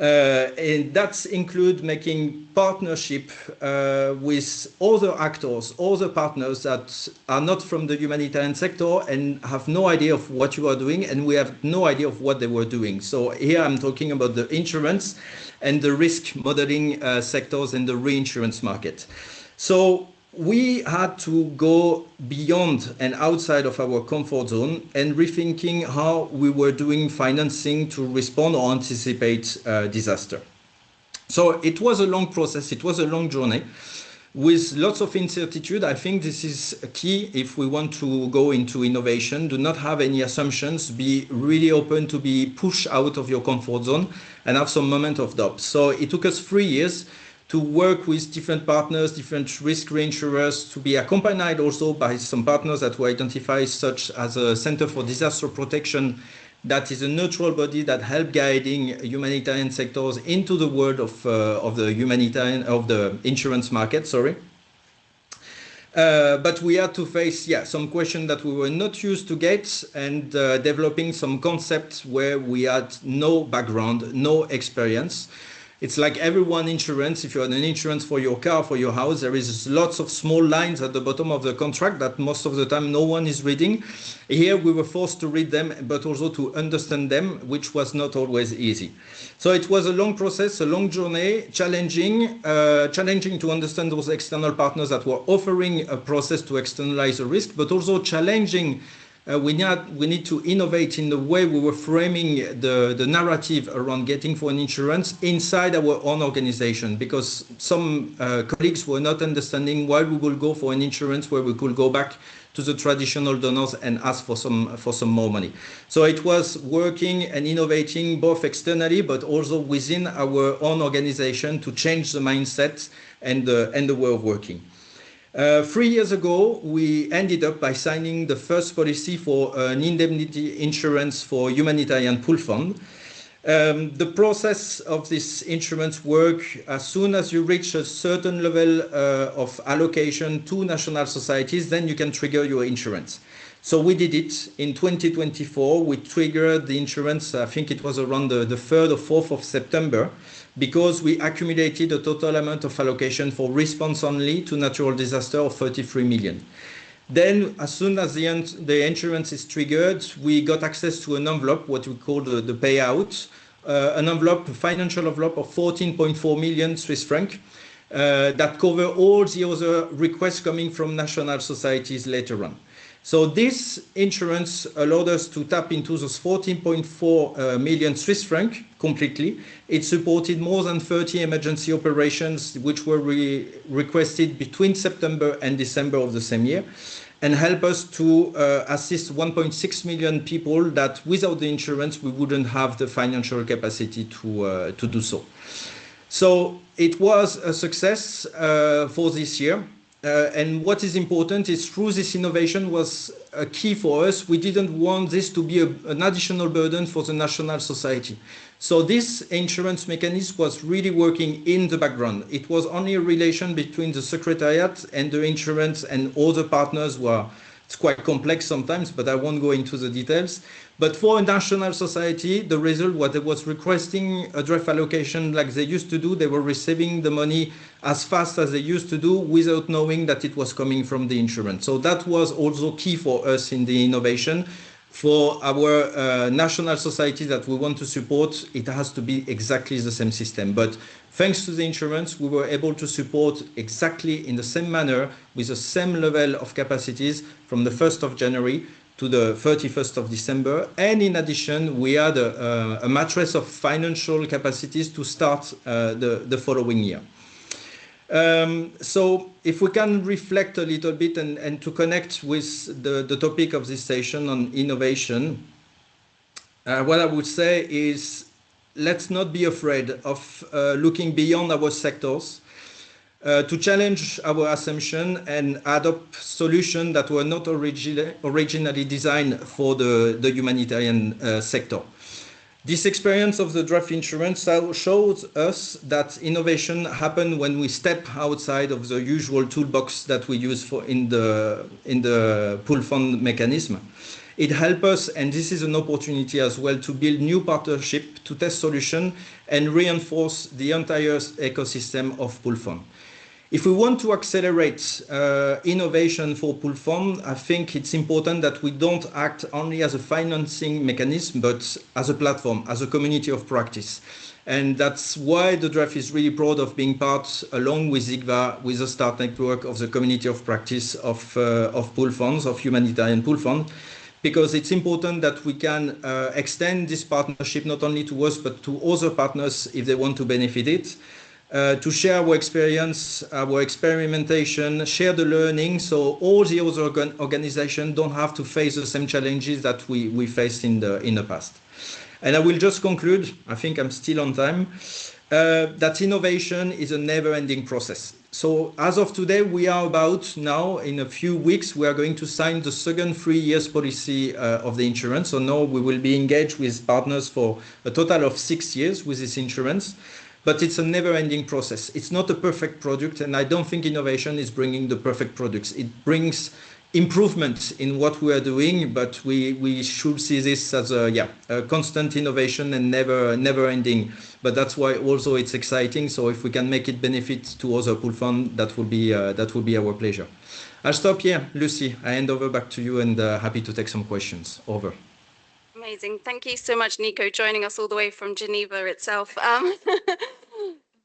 And that include making partnership with other actors, other partners that are not from the humanitarian sector and have no idea of what you are doing, and we have no idea of what they were doing. So here I'm talking about the insurance and the risk modeling sectors and the reinsurance market. So we had to go beyond and outside of our comfort zone and rethinking how we were doing financing to respond or anticipate disaster. So it was a long process, it was a long journey with lots of incertitude. I think this is key if we want to go into innovation. Do not have any assumptions, be really open to be pushed out of your comfort zone and have some moment of doubt. So it took us 3 years to work with different partners, different risk reinsurers, to be accompanied also by some partners that were identified, such as a Center for Disaster Protection, that is a neutral body that help guiding humanitarian sectors into the world of the insurance market. But we had to face, some questions that we were not used to get, and developing some concepts where we had no background, no experience. It's like everyone insurance. If you have an insurance for your car, for your house, there is lots of small lines at the bottom of the contract that most of the time no one is reading. Here we were forced to read them, but also to understand them, which was not always easy. So it was a long process, a long journey, challenging to understand those external partners that were offering a process to externalize the risk, but also challenging. We need to innovate in the way we were framing the narrative around getting for an insurance inside our own organization, because some colleagues were not understanding why we will go for an insurance where we could go back to the traditional donors and ask for some more money. So it was working and innovating both externally but also within our own organization to change the mindset and the way of working. 3 years ago, we ended up by signing the first policy for an indemnity insurance for humanitarian pool fund. The process of this insurance work, as soon as you reach a certain level of allocation to national societies, then you can trigger your insurance. So we did it in 2024. We triggered the insurance, I think it was around the 3rd or 4th of September, because we accumulated a total amount of allocation for response only to natural disaster of 33 million. Then, as soon as the insurance is triggered, we got access to an envelope, what we call the payout, an envelope, a financial envelope of 14.4 million Swiss francs that cover all the other requests coming from national societies later on. So this insurance allowed us to tap into those 14.4 million Swiss francs completely. It supported more than 30 emergency operations which were requested between September and December of the same year, and help us to assist 1.6 million people that without the insurance we wouldn't have the financial capacity to do so. So it was a success for this year. And what is important is through this innovation was a key for us. We didn't want this to be an additional burden for the national society. So this insurance mechanism was really working in the background. It was only a relation between the secretariat and the insurance and other partners were, it's quite complex sometimes, but I won't go into the details. But for a national society, the result was they was requesting a draft allocation like they used to do. They were receiving the money as fast as they used to do without knowing that it was coming from the insurance. So that was also key for us in the innovation. For our national society that we want to support, it has to be exactly the same system. But thanks to the insurance, we were able to support exactly in the same manner with the same level of capacities from the 1st of January to the 31st of December. And in addition, we had a matrix of financial capacities to start the following year. So if we can reflect a little bit and to connect with the topic of this session on innovation, what I would say is let's not be afraid of looking beyond our sectors, to challenge our assumption and adopt solutions that were not originally designed for the humanitarian sector. This experience of the draft insurance shows us that innovation happens when we step outside of the usual toolbox that we use for in the pool fund mechanism. It helps us, and this is an opportunity as well, to build new partnerships, to test solutions, and reinforce the entire ecosystem of pool fund. If we want to accelerate innovation for pool fund, I think it's important that we don't act only as a financing mechanism, but as a platform, as a community of practice. And that's why the draft is really proud of being part, along with IGVA, with the START network of the community of practice of pool funds, of humanitarian pool funds, because it's important that we can extend this partnership not only to us, but to other partners if they want to benefit it. To share our experience, our experimentation, share the learning, so all the other organizations don't have to face the same challenges that we faced in the past. And I will just conclude, I think I'm still on time, that innovation is a never-ending process. So as of today, we are about now, in a few weeks, we are going to sign the second 3 years policy of the insurance. So now we will be engaged with partners for a total of 6 years with this insurance. But it's a never-ending process. It's not a perfect product, and I don't think innovation is bringing the perfect products. It brings improvements in what we are doing, but we should see this as a constant innovation and never-ending. But that's why also it's exciting. So if we can make it benefit to other pool funds, that will be our pleasure. I'll stop here, Lucy. I hand over back to you, and happy to take some questions. Over. Amazing. Thank you so much, Nico, joining us all the way from Geneva itself.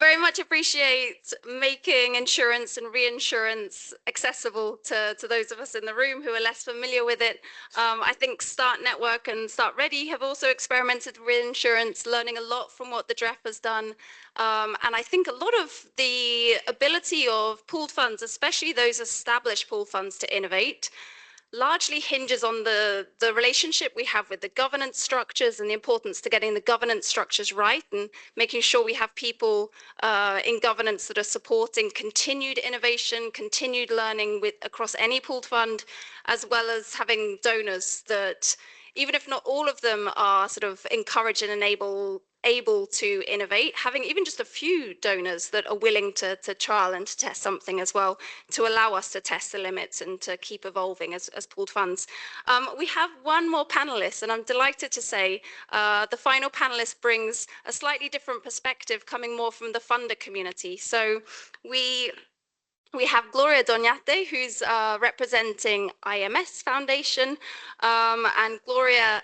Very much appreciate making insurance and reinsurance accessible to those of us in the room who are less familiar with it. I think START Network and START Ready have also experimented with reinsurance, learning a lot from what the DREF has done. And I think a lot of the ability of pooled funds, especially those established pool funds, to innovate, largely hinges on the relationship we have with the governance structures and the importance to getting the governance structures right and making sure we have people in governance that are supporting continued innovation, continued learning across any pooled fund, as well as having donors that, even if not all of them are sort of encourage and able to innovate, having even just a few donors that are willing to trial and to test something as well, to allow us to test the limits and to keep evolving as pooled funds. We have one more panelist, and I'm delighted to say the final panelist brings a slightly different perspective, coming more from the funder community. So we have Gloria Doñate, who's representing IMS Foundation, and Gloria,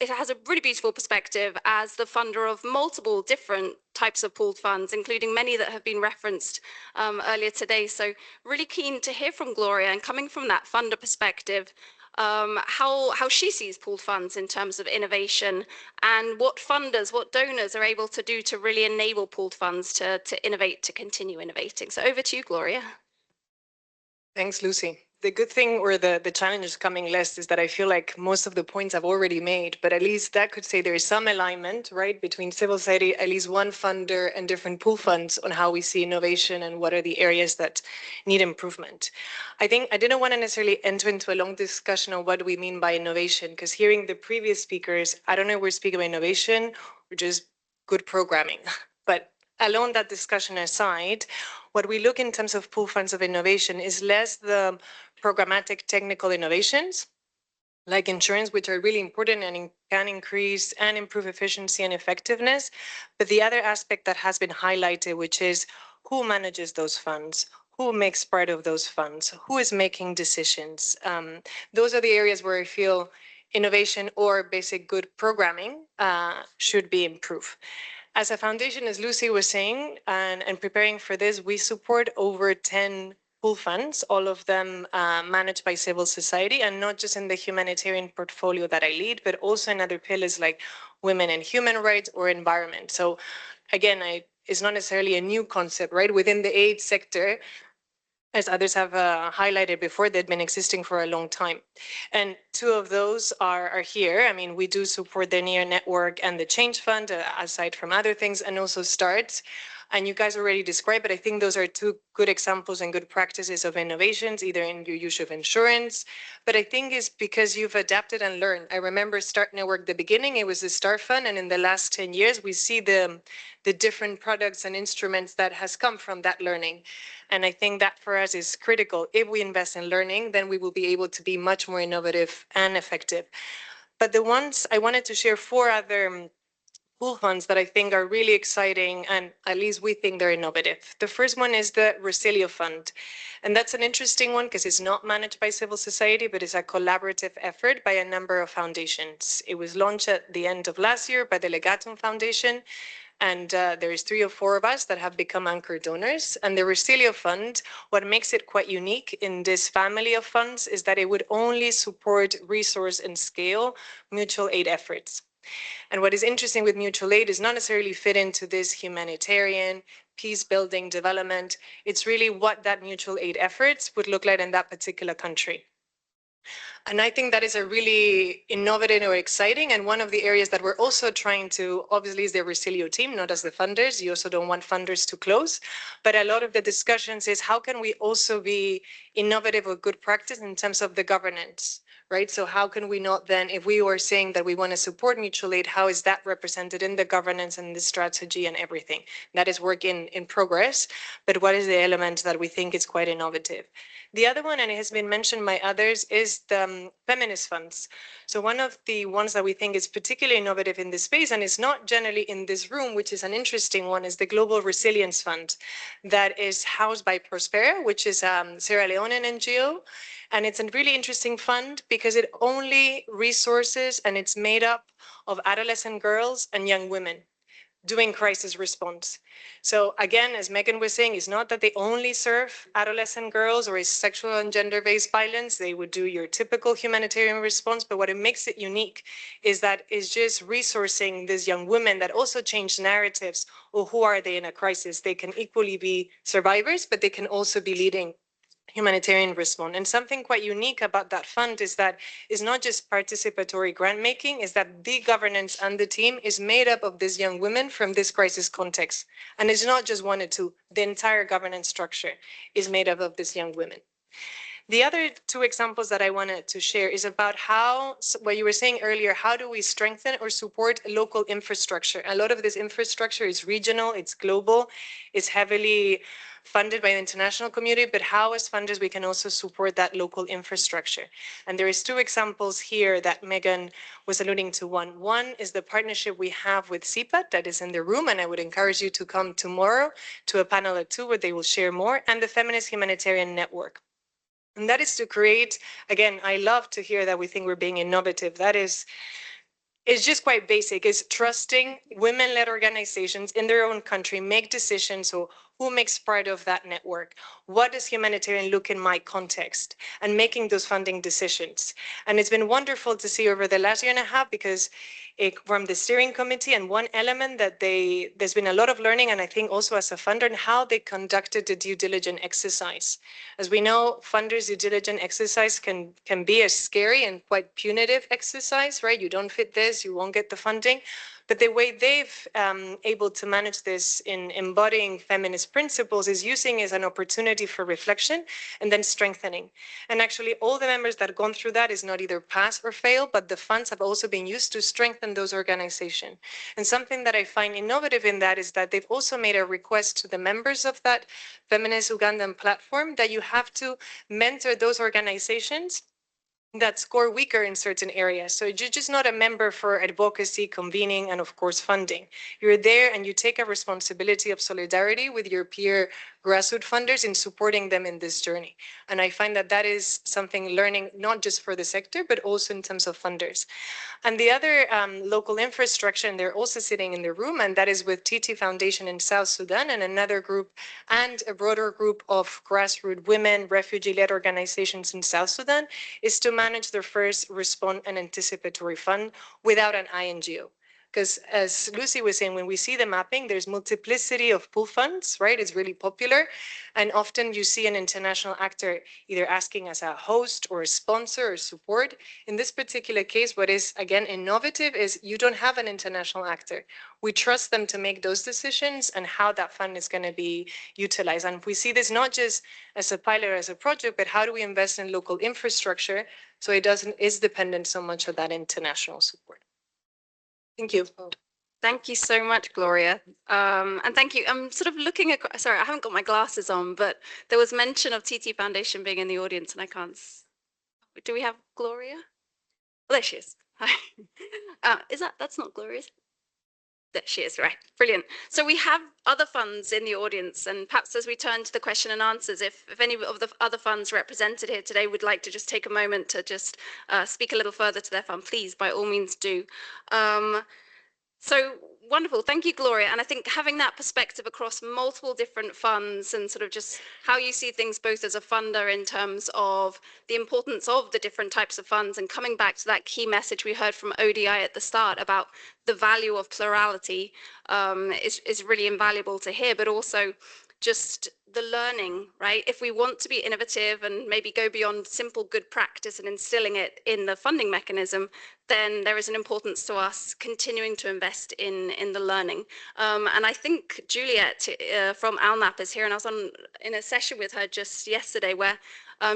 it has a really beautiful perspective as the funder of multiple different types of pooled funds, including many that have been referenced earlier today. So really keen to hear from Gloria, and coming from that funder perspective, how she sees pooled funds in terms of innovation, and what funders, what donors are able to do to really enable pooled funds to innovate, to continue innovating. So over to you, Gloria. Thanks, Lucy. The good thing, or the challenge coming list, is that I feel like most of the points I've already made, but at least that could say there is some alignment, right, between civil society, at least one funder, and different pool funds on how we see innovation and what are the areas that need improvement. I think I didn't want to necessarily enter into a long discussion on what do we mean by innovation, because hearing the previous speakers, I don't know if we're speaking about innovation or just good programming. But along that discussion aside, what we look in terms of pool funds of innovation is less the programmatic technical innovations, like insurance, which are really important and can increase and improve efficiency and effectiveness. But the other aspect that has been highlighted, which is who manages those funds, who makes part of those funds, who is making decisions. Those are the areas where I feel innovation or basic good programming should be improved. As a foundation, as Lucy was saying, and preparing for this, we support over 10 pool funds, all of them managed by civil society, and not just in the humanitarian portfolio that I lead, but also in other pillars like women and human rights or environment. So again, it's not necessarily a new concept, right? Within the aid sector, as others have highlighted before, they've been existing for a long time. And two of those are here. I mean, we do support the NEAR Network and the Change Fund, aside from other things, and also START. And you guys already described, but I think those are two good examples and good practices of innovations, either in your use of insurance. But I think it's because you've adapted and learned. I remember START Network, the beginning, it was the START Fund. And in the last 10 years, we see the different products and instruments that has come from that learning. And I think that for us is critical. If we invest in learning, then we will be able to be much more innovative and effective. But the ones I wanted to share 4 other pool funds that I think are really exciting, and at least we think they're innovative. The first one is the Resilio Fund. And that's an interesting one because it's not managed by civil society, but it's a collaborative effort by a number of foundations. It was launched at the end of last year by the Legatum Foundation. And there is 3 or 4 of us that have become anchor donors. And the Resilio Fund, what makes it quite unique in this family of funds is that it would only support, resource, and scale mutual aid efforts. And what is interesting with mutual aid is not necessarily fit into this humanitarian, peace building development. It's really what that mutual aid efforts would look like in that particular country. And I think that is a really innovative or exciting, and one of the areas that we're also trying to, obviously, is the Resilio team, not as the funders. You also don't want funders to close. But a lot of the discussions is how can we also be innovative or good practice in terms of the governance, right? So how can we not then, if we were saying that we want to support mutual aid, how is that represented in the governance and the strategy and everything? That is work in progress, but what is the element that we think is quite innovative? The other one, and it has been mentioned by others, is the feminist funds. So one of the ones that we think is particularly innovative in this space, and is not generally in this room, which is an interesting one, is the Global Resilience Fund that is housed by Prospera, which is Sierra Leonean NGO. And it's a really interesting fund because it only resources and it's made up of adolescent girls and young women doing crisis response. So again, as Megan was saying, it's not that they only serve adolescent girls or is sexual and gender-based violence. They would do your typical humanitarian response, but what it makes it unique is that it's just resourcing these young women that also change narratives, or who are they in a crisis? They can equally be survivors, but they can also be leading humanitarian response. And something quite unique about that fund is that it's not just participatory grant making, is that the governance and the team is made up of these young women from this crisis context. And it's not just one or two, the entire governance structure is made up of these young women. The other two examples that I wanted to share is about how, what you were saying earlier, how do we strengthen or support local infrastructure? A lot of this infrastructure is regional, it's global, it's heavily funded by the international community, but how as funders we can also support that local infrastructure. And there is two examples here that Megan was alluding to. One is the partnership we have with CPAT that is in the room, and I would encourage you to come tomorrow to a panel at 2 where they will share more, and the Feminist Humanitarian Network. And that is to create, again, I love to hear that we think we're being innovative. That is, it's just quite basic, is trusting women-led organizations in their own country make decisions. So who makes part of that network? What does humanitarian look in my context? And making those funding decisions. And it's been wonderful to see over the last year and a half, because from the steering committee, and one element that there's been a lot of learning, and I think also as a funder, and how they conducted the due diligence exercise. As we know, funders' due diligence exercise can be a scary and quite punitive exercise, right? You don't fit this, you won't get the funding. But the way they've able to manage this in embodying feminist principles is using it as an opportunity for reflection and then strengthening. And actually all the members that have gone through that is not either pass or fail, but the funds have also been used to strengthen those organizations. And something that I find innovative in that is that they've also made a request to the members of that feminist Ugandan platform that you have to mentor those organizations that score weaker in certain areas. So you're just not a member for advocacy, convening, and of course funding. You're there and you take a responsibility of solidarity with your peer grassroots funders in supporting them in this journey. And I find that that is something learning not just for the sector, but also in terms of funders. And the other local infrastructure, and they're also sitting in the room, and that is with TT Foundation in South Sudan, and another group and a broader group of grassroots women, refugee-led organizations in South Sudan, is to manage their first response and anticipatory fund without an INGO. Because as Lucy was saying, when we see the mapping, there's multiplicity of pool funds, right? It's really popular. And often you see an international actor either asking as a host or a sponsor or support. In this particular case, what is, again, innovative is you don't have an international actor. We trust them to make those decisions and how that fund is going to be utilized. And we see this not just as a pilot or as a project, but how do we invest in local infrastructure so it is dependent so much on that international support. Thank you. Thank you so much, Gloria. And thank you. I'm sort of looking at, sorry, I haven't got my glasses on, but there was mention of TT Foundation being in the audience and I can't, do we have Gloria? Oh, there she is. Hi. That's not Gloria, is it? There she is, right, brilliant. So we have other funds in the audience, and perhaps as we turn to the question and answers, if any of the other funds represented here today would like to just take a moment to just speak a little further to their fund, please, by all means do. So wonderful, thank you, Gloria. And I think having that perspective across multiple different funds and sort of just how you see things both as a funder in terms of the importance of the different types of funds, and coming back to that key message we heard from ODI at the start about the value of plurality is really invaluable to hear, but also just the learning, right? If we want to be innovative and maybe go beyond simple good practice and instilling it in the funding mechanism, then there is an importance to us continuing to invest in the learning. And I think Juliet from ALNAP is here, and I was in a session with her just yesterday where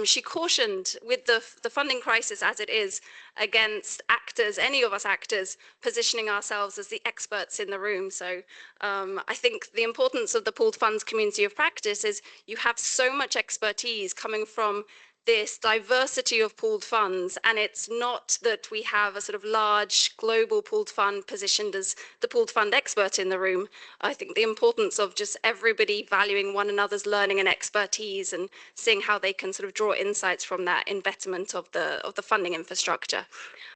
she cautioned with the funding crisis as it is against actors, any of us actors, positioning ourselves as the experts in the room. So I think the importance of the pooled funds community of practice is you have so much expertise coming from this diversity of pooled funds, and it's not that we have a sort of large global pooled fund positioned as the pooled fund expert in the room. I think the importance of just everybody valuing one another's learning and expertise and seeing how they can sort of draw insights from that in betterment of the funding infrastructure.